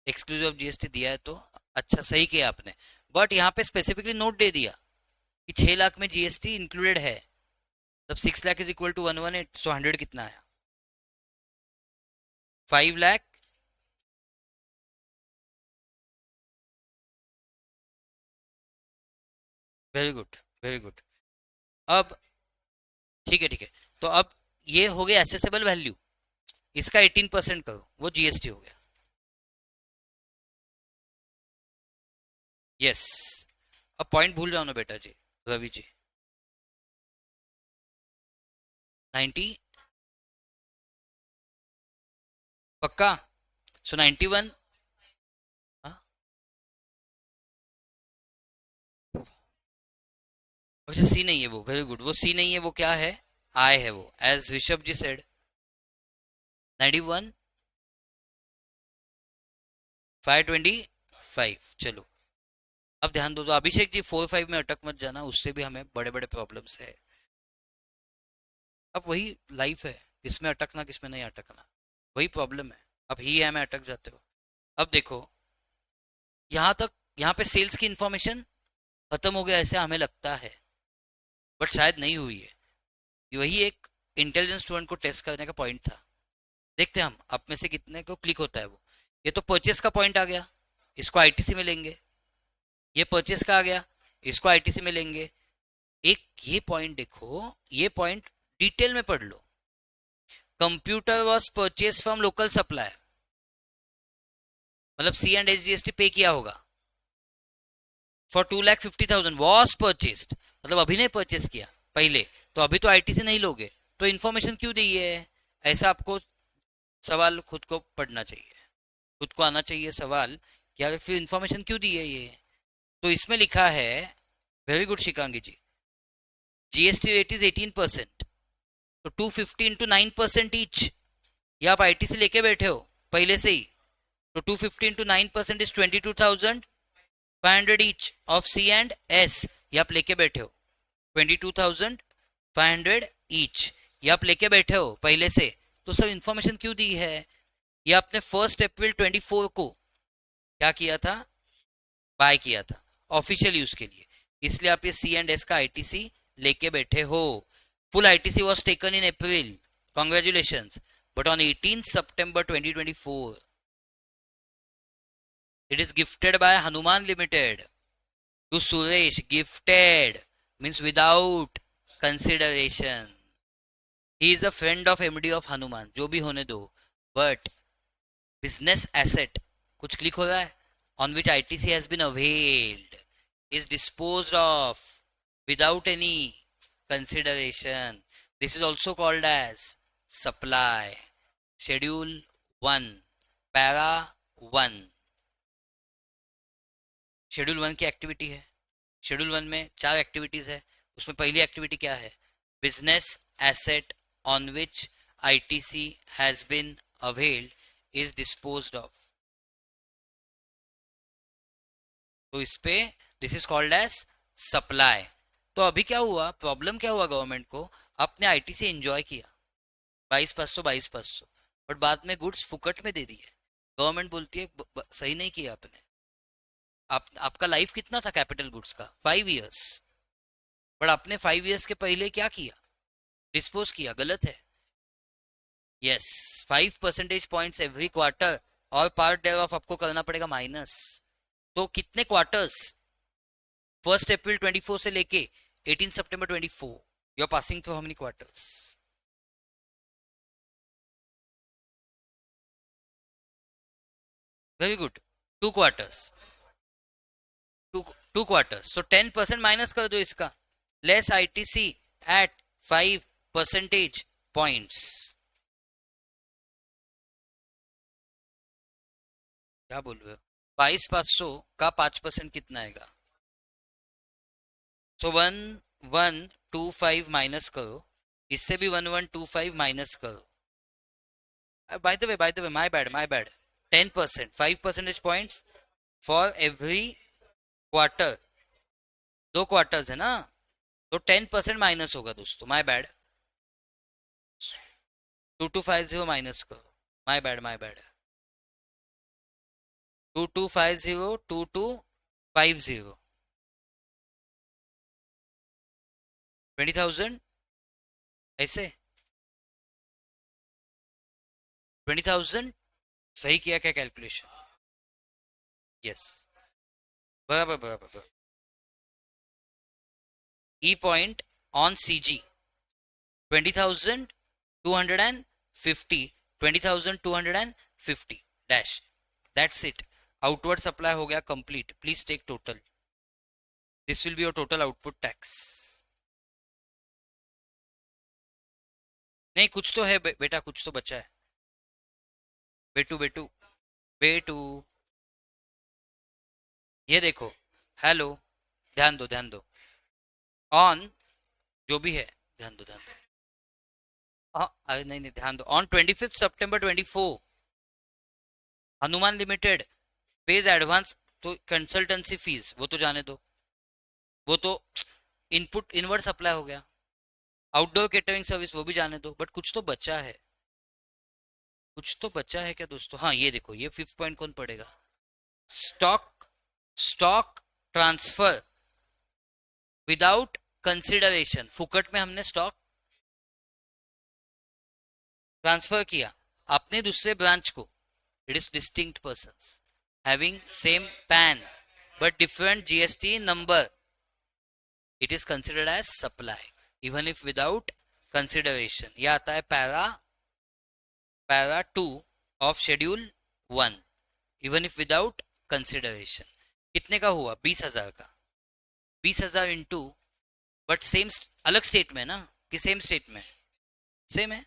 एक्सक्लूसिव ऑफ जीएसटी दिया है तो अच्छा सही किया आपने। बट यहाँ पे स्पेसिफिकली नोट दे दिया कि 6 लाख में जीएसटी इंक्लूडेड है, तब 6 lakh is equal to 118, so 100 कितना आया, 5 lakh. Very good, very good. अब ठीक है, तो अब ये हो गया एसेसेबल वैल्यू, इसका 18% करो, वो जीएसटी हो गया। यस, अब पॉइंट भूल जाओ ना बेटा जी, रवि जी। 90 पक्का, सो 91। अच्छा सी नहीं है वो, वेरी गुड, वो सी नहीं है, वो क्या है, आई है वो, एज ऋषभ जी सेड। 91 525, चलो। अब ध्यान दो तो अभिषेक जी 4-5 में अटक मत जाना, उससे भी हमें बड़े बड़े प्रॉब्लम्स है। अब वही लाइफ है, किसमें अटकना किसमें नहीं अटकना, वही प्रॉब्लम है। अब ही है में अटक जाते हो। अब देखो यहाँ तक, यहाँ पे सेल्स की इंफॉर्मेशन खत्म हो गया ऐसे हमें लगता है, बट शायद नहीं हुई है। ये वही एक इंटेलिजेंस स्टूडेंट को टेस्ट करने का पॉइंट था। देखते हैं हम आप में से कितने को क्लिक होता है वो। ये तो परचेस का पॉइंट आ गया, इसको आईटीसी में लेंगे। ये परचेस का आ गया, इसको आईटीसी में लेंगे। एक ये पॉइंट देखो, ये पॉइंट डिटेल में पढ़ लो। Computer was purchase from local supplier, मतलब सी एंड एस जीएसटी पे किया होगा फॉर 2,50,000 वॉज परचेस्ड, मतलब अभी नहीं परचेस किया पहले, तो अभी तो आईटीसी नहीं लोगे, तो इन्फॉर्मेशन क्यों दी है। ऐसा आपको सवाल खुद को पढ़ना चाहिए, खुद को आना चाहिए सवाल, क्या फिर इन्फॉर्मेशन क्यों दी है ये। तो इसमें लिखा है, very good Shikangi ji, GST rate is 18%, तो 250 इंटू 9% ईच, ये आप आईटीसी लेके बैठे हो पहले से ही, तो 250 into 9% is 22,500 each of C and S, ये आप लेके बैठे हो 22,500 ईच, ये आप लेके बैठे हो पहले से। तो सब इंफॉर्मेशन क्यों दी है, ये आपने 1 अप्रैल 2024 को क्या किया था, बाय किया था ऑफिशियल यूज के लिए, इसलिए आप ये सी एंड एस का आईटीसी लेके बैठे हो। Full ITC was taken in April, congratulation, but on 18 September 2024 it is gifted by Hanuman Limited to Suresh, gifted means without consideration, he is a friend of MD of Hanuman, जो भी होने दो, but business asset कुछ click हो रहा है, on which ITC has been availed is disposed of without any consideration. This is also called as supply. Schedule 1 para 1, schedule 1 की activity है। शेड्यूल 1 में 4 एक्टिविटीज है, उसमें पहली एक्टिविटी क्या है, business asset on which ITC has been availed is disposed of, तो इस पे this is called as supply. तो अभी क्या हुआ, प्रॉब्लम क्या हुआ, गवर्नमेंट को अपने आईटीसी एंजॉय किया 22,500 बट बाद में गुड्स फुकट में दे दिए। गवर्नमेंट बोलती है सही नहीं किया आपने, आपका लाइफ कितना था कैपिटल गुड्स का, 5 इयर्स, बट आपने 5 इयर्स के पहले क्या किया, डिस्पोज किया, गलत है। Yes, 5 percentage points every quarter, और पार्ट डे ऑफ आपको करना पड़ेगा माइनस। तो कितने क्वार्टर्स? 1 अप्रैल 24 से लेके 18 सितंबर 24, you are passing through how many quarters? Very good, 2 quarters. Two 2 quarters, तो 10% माइनस कर दो इसका। Less ITC at 5 percentage points. क्या बोल रहे हो? 22,500 का 5% कितना आएगा? तो 1125 माइनस करो, इससे भी 1125 माइनस करो। By the way my bad 10%, 5 percentage points for every quarter. 2 quarters है ना, तो 10% माइनस होगा दोस्तों, माय बैड। 2250 माइनस करो, माय बैड 2250, 2250, 20,000, ऐसे 20,000। सही किया क्या कैलकुलेशन? यस, बराबर बराबर बराबर। E point on C G 20,250, 20,250 dash, that's it. Outward supply हो गया complete. Please take total, this will be your total output tax. नहीं, कुछ तो है बेटा, कुछ तो बचा है। बेटू बेटू बेटू, ये देखो। हेलो, ध्यान दो ध्यान दो। ऑन, जो भी है, ध्यान दो ध्यान दो। हाँ, अरे नहीं नहीं, ध्यान दो। On 25 September 24, Hanuman limited pays advance, तो कंसल्टेंसी फीस वो तो जाने दो, वो तो इनपुट इनवर्ड सप्लाई हो गया। आउटडोर केटरिंग सर्विस वो भी जाने दो, बट कुछ तो बचा है। कुछ तो बचा है क्या दोस्तों? हाँ, ये देखो, ये 5th पॉइंट कौन पड़ेगा? Stock, stock transfer without consideration. फुकट में हमने स्टॉक ट्रांसफर किया अपने दूसरे ब्रांच को। It is distinct persons having same PAN but different GST number, it is considered as supply even if without consideration. यह आता है para 2 of schedule 1, even if without consideration. कितने का हुआ? 20,000 का। 20,000 इंटू, बट सेम, अलग state में ना, कि सेम स्टेट में? सेम है।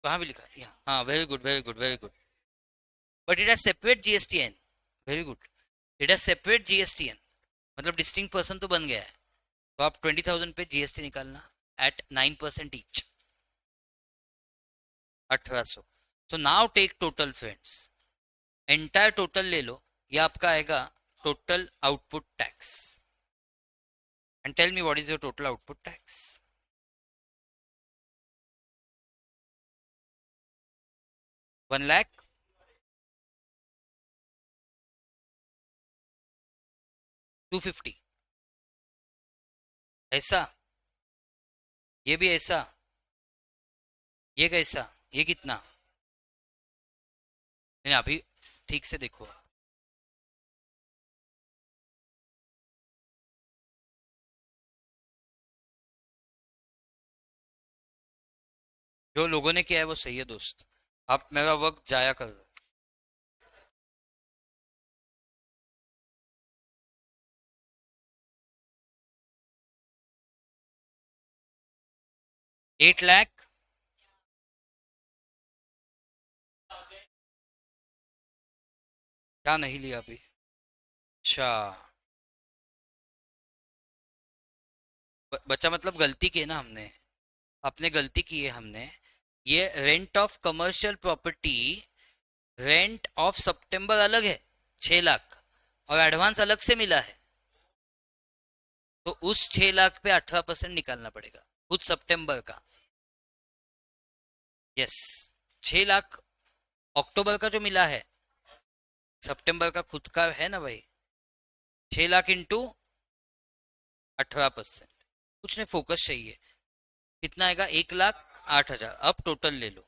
कहाँ भी लिखा है? यहाँ, हाँ, very good very good very good. But it has separate GSTN. Very good, it has separate GSTN, मतलब डिस्टिंक्ट पर्सन तो बन गया है। तो आप 20,000 पे जीएसटी निकालना at 9% each, 1800। So now take total friends, entire total ले लो, ये आपका आएगा total output tax. And tell me what is your total output tax? 1,00,000, 250, ऐसा? ये भी ऐसा? ये कैसा? ये कितना? नहीं, अभी ठीक से देखो। जो लोगों ने किया है वो सही है दोस्त, आप मेरा वक्त जाया कर रहे हो। 8,00,000, क्या नहीं लिया अभी? अच्छा, बच्चा मतलब गलती की है ना हमने, अपने गलती की है हमने। ये rent of commercial property, rent of September अलग है 6,00,000, और एडवांस अलग से मिला है, तो उस 6,00,000 पे 18% निकालना पड़ेगा खुद सितंबर का। यस, 6,00,000 अक्टूबर का जो मिला है, सितंबर का खुद का है ना भाई। 6,00,000 इंटू 18%। कुछ नहीं, फोकस चाहिए। कितना आएगा? 1,08,000। अब टोटल ले लो,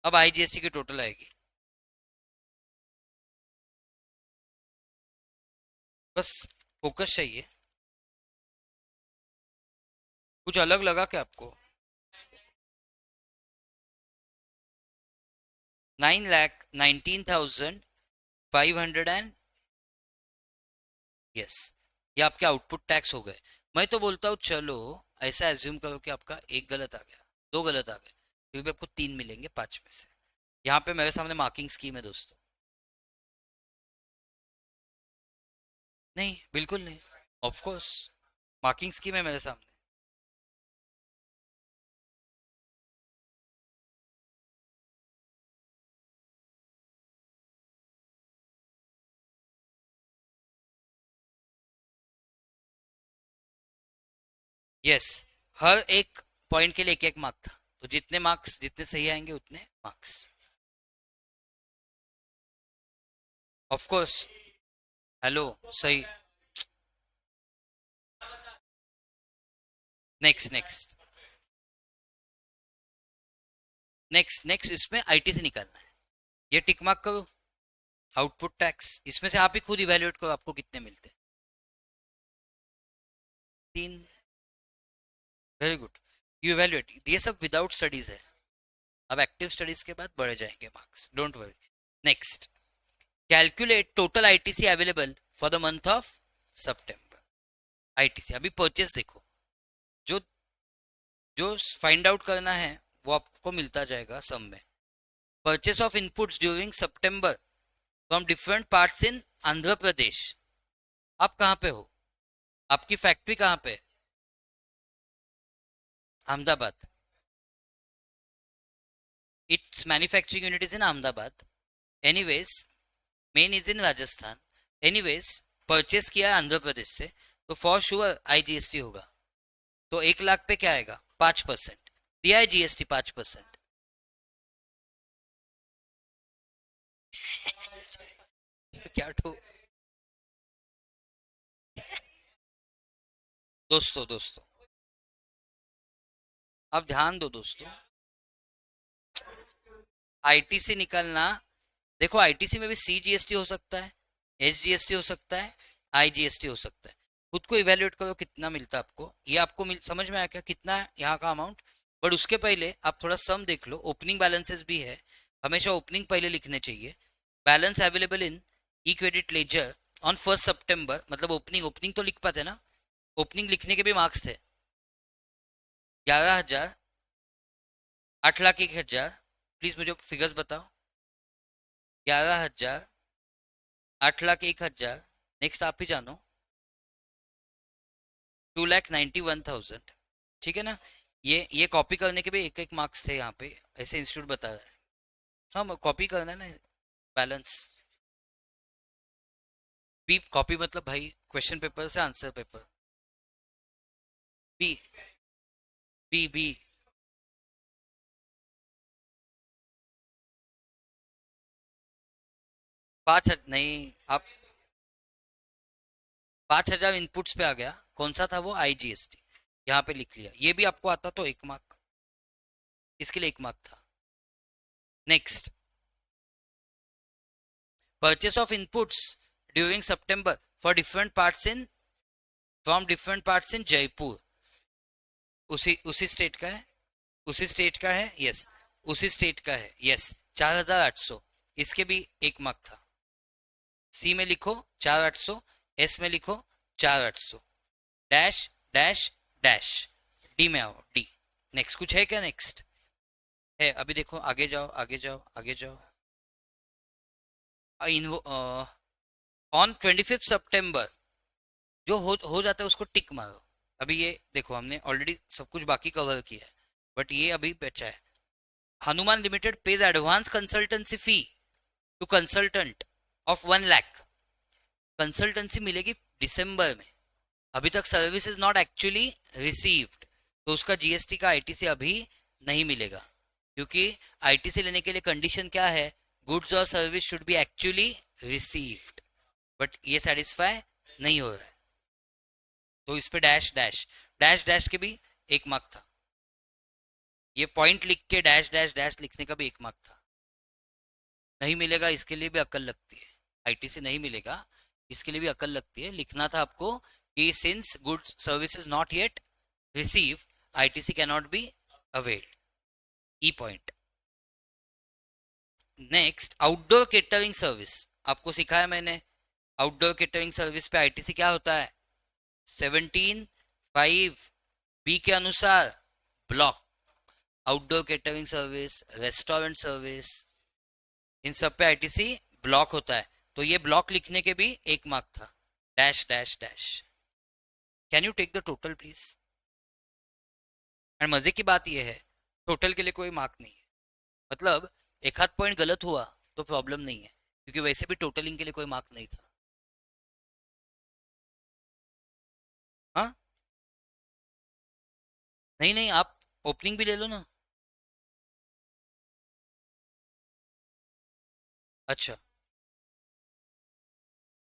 अब आईजीएसटी की टोटल आएगी। बस फोकस चाहिए। कुछ अलग लगा क्या आपको? 9,19,500 यस, ये आपके आउटपुट टैक्स हो गए। मैं तो बोलता हूँ चलो ऐसा एज्यूम करो कि आपका एक गलत आ गया, दो गलत आ गए, फिर भी आपको तीन मिलेंगे पांच में से। यहाँ पे मेरे सामने मार्किंग स्कीम है दोस्तों। नहीं, बिल्कुल नहीं। ऑफ कोर्स मार्किंग स्कीम है मेरे सामने। यस, हर एक पॉइंट के लिए एक एक मार्क था, तो जितने मार्क्स जितने सही आएंगे उतने मार्क्स। Of course. हेलो, सही। नेक्स्ट नेक्स्ट नेक्स्ट नेक्स्ट, इसमें आईटी से निकालना है। ये टिक मार्क करो, आउटपुट टैक्स, इसमें से आप ही खुद इवेल्युएट करो आपको कितने मिलते हैं। तीन। वेरी गुड, यू इवेल्युएट, ये सब विदाउट स्टडीज है। अब एक्टिव स्टडीज के बाद बढ़े जाएंगे marks, don't worry. Next, calculate total ITC available for the month of September. ITC अभी परचेस देखो, जो जो फाइंड आउट करना है वो आपको मिलता जाएगा सम में। Purchase of inputs during September from different parts in Andhra Pradesh. आप कहाँ पे हो? आपकी फैक्ट्री कहाँ पे है? Ahmedabad. It's manufacturing unit is in Ahmedabad. Anyways, main is in Rajasthan. Anyways, purchase किया है आंध्र प्रदेश से, तो फॉर श्योर आईजीएसटी होगा। तो 1 लाख पे क्या आएगा? 5%। दिया है जीएसटी 5%। क्या ठो दोस्तों दोस्तों, अब ध्यान दो दोस्तों, आईटीसी निकलना, देखो आईटीसी में भी सीजीएसटी हो सकता है, एसजीएसटी हो सकता है, आईजीएसटी हो सकता है। खुद को इवेल्युएट करो कितना मिलता है आपको। ये आपको समझ में आया क्या कितना है यहाँ का अमाउंट? बट उसके पहले आप थोड़ा सम देख लो, ओपनिंग बैलेंसेस भी है, हमेशा ओपनिंग पहले लिखने चाहिए। Balance available in E credit ledger on 1 सितंबर, मतलब ओपनिंग, ओपनिंग तो लिख पाते ना, ओपनिंग लिखने के भी मार्क्स थे। 11,000, 8,01,000, प्लीज मुझे फिगर्स बताओ। 11,000, 8,01,000, नेक्स्ट आप ही जानो। 2,91,000, ठीक है ना? ये कॉपी करने के भी एक एक मार्क्स थे यहाँ पे, ऐसे इंस्टीट्यूट बता रहा है। हाँ, कॉपी करना है ना, बैलेंस। बी कॉपी मतलब भाई क्वेश्चन पेपर से answer paper. B, B B. 5,000 नहीं, आप 5,000 इनपुट्स पे आ गया, कौन सा था वो? आईजीएसटी। यहाँ पे लिख लिया, ये भी आपको आता तो 1 मार्क, इसके लिए 1 मार्क था। Next, purchase of inputs during September for different parts in, from different parts इन जयपुर। उसी स्टेट का है, उसी स्टेट का है, यस, उसी स्टेट का है, यस। 4,800, इसके भी 1 मार्क था। सी में लिखो 4,800, एस में लिखो 4,800, डैश डैश डैश, डी में आओ, डी। नेक्स्ट कुछ है क्या? नेक्स्ट है, अभी देखो, आगे जाओ आगे जाओ आगे जाओ। ऑन 25 सितंबर, जो हो जाता है उसको टिक मारो। अभी ये देखो, हमने ऑलरेडी सब कुछ बाकी कवर किया है, बट ये अभी बचा है। Hanuman limited pays advance consultancy fee to consultant of 1 lakh. Consultancy मिलेगी दिसंबर में, अभी तक service is not actually received, तो उसका जीएसटी का आईटीसी अभी नहीं मिलेगा, क्योंकि आईटीसी लेने के लिए कंडीशन क्या है? गुड्स और service should be actually received, but ये सेटिस्फाई नहीं हो रहा है, तो इस पे डैश डैश डैश डैश के भी 1 मार्क था। ये पॉइंट लिख के डैश डैश डैश लिखने का भी 1 मार्क था। नहीं मिलेगा इसके लिए भी अक्ल लगती है। आईटीसी नहीं मिलेगा इसके लिए भी अक्ल लगती है। लिखना था आपको कि since good service is not yet receive, ITC can not be availed. E point. Next, outdoor catering service. आपको सिखाया मैंने, आउटडोर केटरिंग सर्विस पे आईटीसी क्या होता है? 17(5) बी के अनुसार block. Outdoor catering service, restaurant service, इन सब पे आईटीसी ब्लॉक होता है। तो ये ब्लॉक लिखने के भी 1 मार्क था। Dash dash dash. Can you take the total please? And मजे की बात यह है, टोटल के लिए कोई मार्क नहीं है। मतलब एक आध पॉइंट गलत हुआ तो प्रॉब्लम नहीं है, क्योंकि वैसे भी टोटलिंग के लिए कोई मार्क नहीं था। हाँ, नहीं नहीं, आप ओपनिंग भी ले लो ना। अच्छा।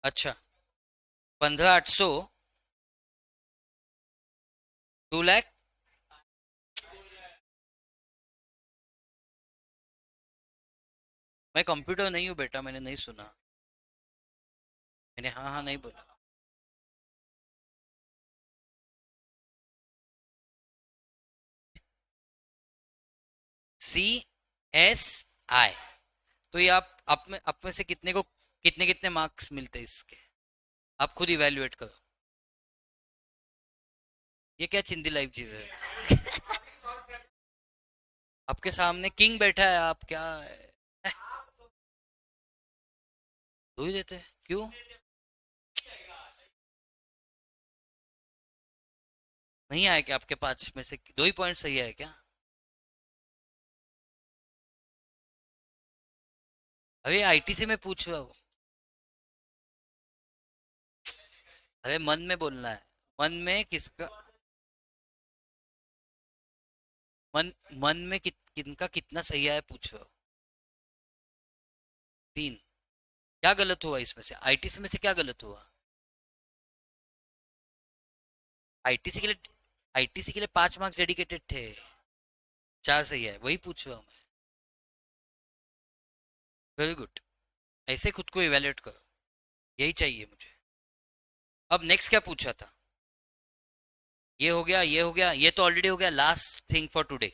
अच्छा। 15,800। 2 लाख। मैं कंप्यूटर नहीं हूँ बेटा, मैंने नहीं सुना। मैंने हाँ हाँ नहीं बोला। CSI। तो ये आप में से कितने को कितने कितने मार्क्स मिलते हैं इसके? आप खुद इवेल्युएट करो। ये क्या चिंदी लाइफ जी है? आपके सामने किंग बैठा है, आप क्या दो ही देते हैं क्यों? नहीं आया क्या आपके 5 में से 2 ही पॉइंट सही है क्या? अरे आईटीसी में पूछ रहा हूँ। अरे मन में बोलना है। मन में किसका? मन में किनका कितना सही आया पूछ रहा हूँ। 3। क्या गलत हुआ इसमें से? आईटीसी में से क्या गलत हुआ? आईटीसी के लिए आईटीसी के लिए 5 मार्क्स डेडिकेटेड थे। 4 सही है, वही पूछ रहा हूँ मैं। Very good. ऐसे खुद को इवेल्युएट करो, यही चाहिए मुझे। अब नेक्स्ट क्या पूछा था? ये हो गया, ये हो गया, ये तो ऑलरेडी हो गया। Last thing for today,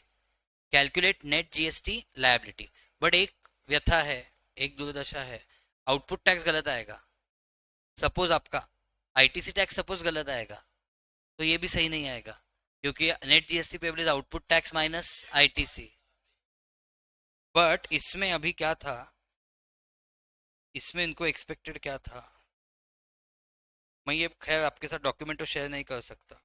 calculate net GST liability. But एक व्यथा है, एक दुर्दशा है, आउटपुट टैक्स गलत आएगा। सपोज आपका आईटीसी टैक्स सपोज गलत आएगा, तो ये भी सही नहीं आएगा, क्योंकि net GST payable is output tax minus ITC. But इसमें अभी क्या था, इसमें इनको एक्सपेक्टेड क्या था? मैं ये खैर आपके साथ डॉक्यूमेंट तो शेयर नहीं कर सकता।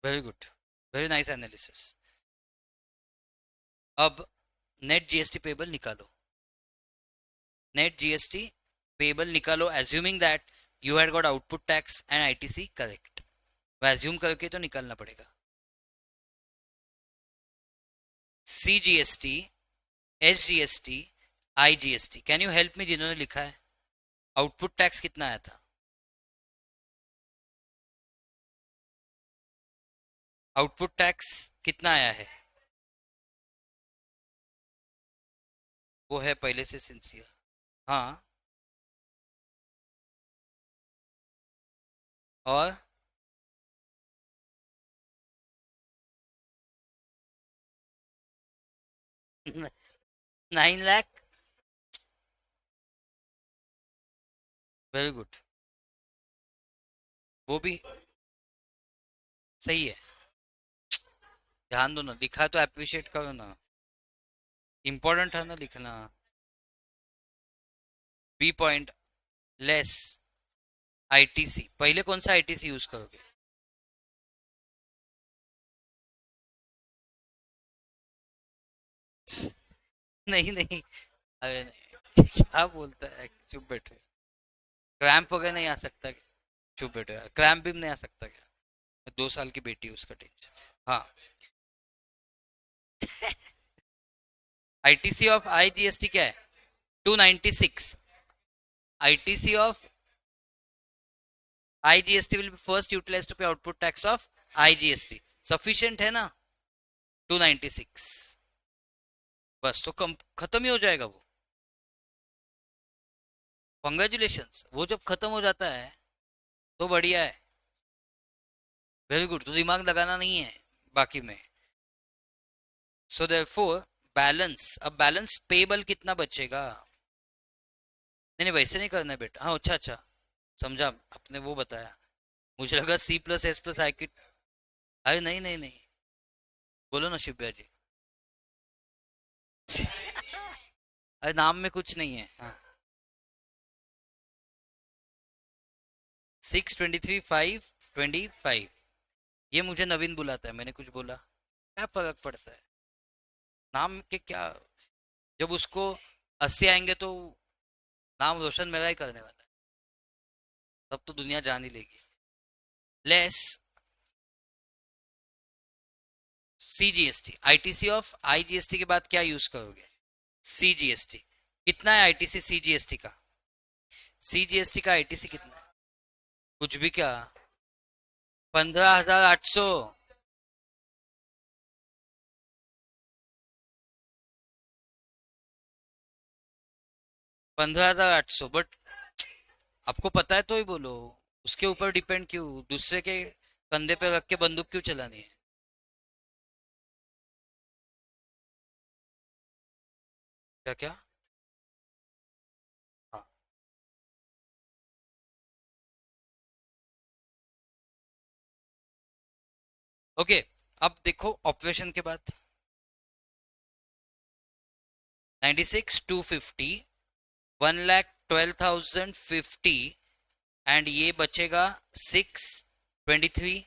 Very good, very nice analysis. अब नेट जीएसटी पेबल निकालो। नेट जीएसटी पेबल निकालो, assuming that you had got output tax and ITC correct. वो एज्यूम करके तो निकालना पड़ेगा। CGST, SGST, IGST, can you help me जिन्होंने लिखा है? आउटपुट टैक्स कितना आया था? आउटपुट टैक्स कितना आया है? वो है पहले से सिंसियर। हाँ। और 9 लाख। Very good. वो भी सही है। ध्यान दो ना, लिखा तो अप्रिशिएट करो ना। इम्पोर्टेंट है ना लिखना। B point less ITC. पहले कौन सा आईटीसी यूज करोगे? नहीं नहीं। अरे नहीं, क्या बोलता है, चुप बैठो। क्रैम्प वगैरह नहीं आ सकता क्या? चुप बैठो यार, क्रैम्प भी नहीं आ सकता क्या? 2 साल की बेटी है, उसका टेंशन। हाँ। आईटीसी ऑफ आईजीएसटी क्या है? 296। ITC of IGST will be first utilized to pay output tax of IGST. Sufficient है ना 296, बस तो कम खत्म ही हो जाएगा वो. कॉन्ग्रेचुलेशंस, वो जब खत्म हो जाता है तो बढ़िया है. Very good. तो दिमाग लगाना नहीं है बाकी में. सो देयरफॉर बैलेंस, अब बैलेंस पेबल कितना बचेगा. नहीं नहीं वैसे नहीं करना है बेटा. हाँ अच्छा अच्छा समझा, आपने वो बताया. मुझे लगा C+S+ आई की. अरे नहीं नहीं नहीं, बोलो ना शिव्या जी. अरे नाम में कुछ नहीं है. हाँ 6 23 5 25. ये मुझे नवीन बुलाता है, मैंने कुछ बोला क्या फर्क पड़ता है नाम के क्या. जब उसको 80 आएंगे तो नाम रोशन मेरा ही करने वाला है, तब तो दुनिया जान ही लेगी. Less CGST, ITC of IGST के बाद क्या यूज करोगे. CGST कितना है. ITC CGST का, CGST का ITC कितना है. कुछ भी क्या. 15,800. 15,800 बट आपको पता है तो ही बोलो. उसके ऊपर डिपेंड क्यों, दूसरे के कंधे पे रख के बंदूक क्यों चलानी है. क्या क्या. हाँ ओके. अब देखो ऑपरेशन के बाद 96 250, 1,12,050 एंड ये बचेगा 623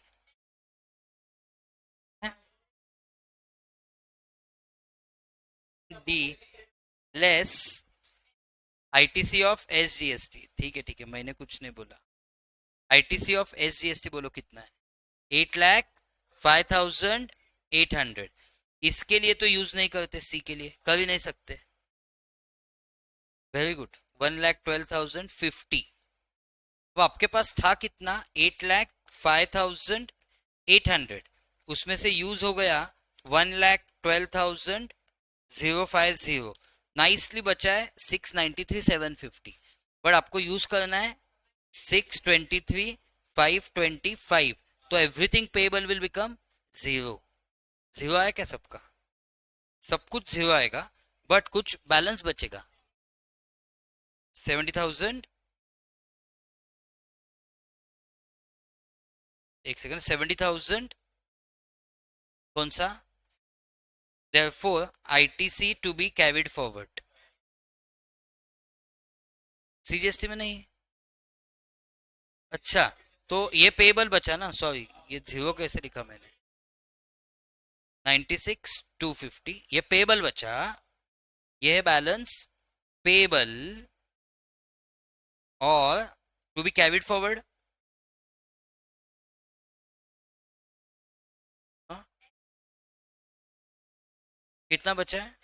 D less ITC of SGST. ठीक है मैंने कुछ नहीं बोला. ITC ऑफ SGST बोलो कितना है. 8,05,800. इसके लिए तो यूज नहीं करते, सी के लिए कर ही नहीं सकते. Very good. 1,12,050. वो आपके पास था कितना 8,05,800. उसमें से यूज हो गया 1,12,050. नाइसली बचा है 693,750. बट आपको यूज करना है 623,525. तो everything payable will become zero. Zero आया क्या सबका. सब कुछ जीरो आएगा बट कुछ बैलेंस बचेगा. 70,000. एक सेकंड. 70,000 कौन सा. therefore ITC to be carried forward. CGST में नहीं. अच्छा तो ये पेबल बचा ना. सॉरी ये जीरो कैसे लिखा मैंने. 96 250 ये पेबल बचा. ये है बैलेंस पेबल और टू बी कैरिड फॉरवर्ड. कितना बचा है.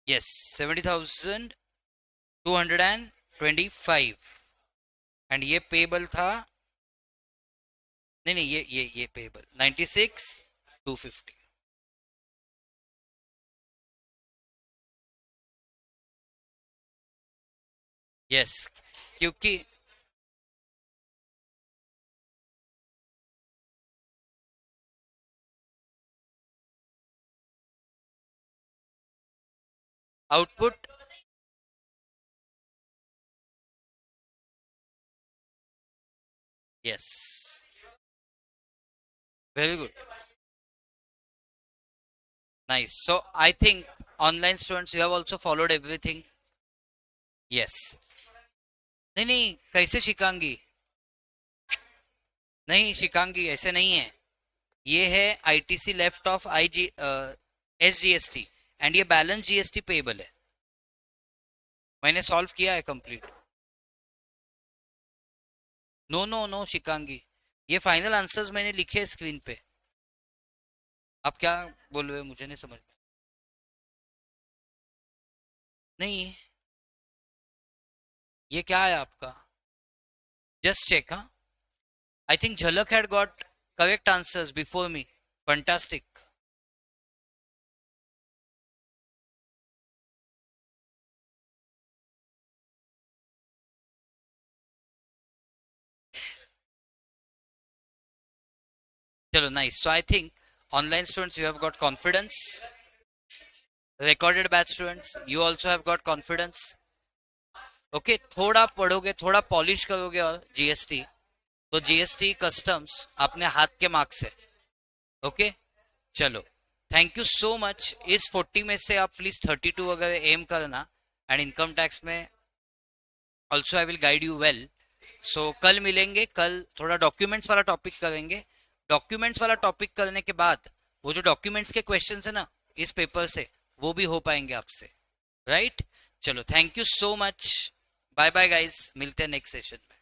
यस 70,225. एंड ये पेबल था. नहीं नहीं ये पेबल 96 250. यस क्योंकि output yes very good nice. So I think online students you have also followed everything. Yes. नहीं नहीं कैसे शिकांगी. नहीं शिकांगी ऐसे नहीं है. ये है ITC left of IG SGST and ये बैलेंस GST पेएबल है. मैंने सॉल्व किया है कंप्लीट. नो नो नो शिकांगी, ये फाइनल आंसर्स मैंने लिखे हैं स्क्रीन पे. आप क्या बोल रहे हो मुझे नहीं समझ में. नहीं, ये क्या है आपका? जस्ट चेक, हाँ। I think Jhalak had got correct answers before me. Fantastic. चलो, nice. So I think online students you have got confidence. Recorded batch students you also have got confidence. Okay, थोड़ा पढ़ोगे, थोड़ा पॉलिश करोगे और GST, तो GST customs अपने हाथ के मार्क्स है. ओके, चलो. Thank you so much. इस 40 में से आप प्लीज 32 वगैरह एम करना. एंड इनकम टैक्स में also I will guide you well. So कल मिलेंगे. कल थोड़ा डॉक्यूमेंट्स वाला टॉपिक करेंगे. डॉक्यूमेंट्स वाला टॉपिक करने के बाद वो जो डॉक्यूमेंट्स के क्वेश्चंस है ना इस पेपर से, वो भी हो पाएंगे आपसे. राइट. चलो, thank you so much. Bye bye guys, मिलते हैं नेक्स्ट सेशन में.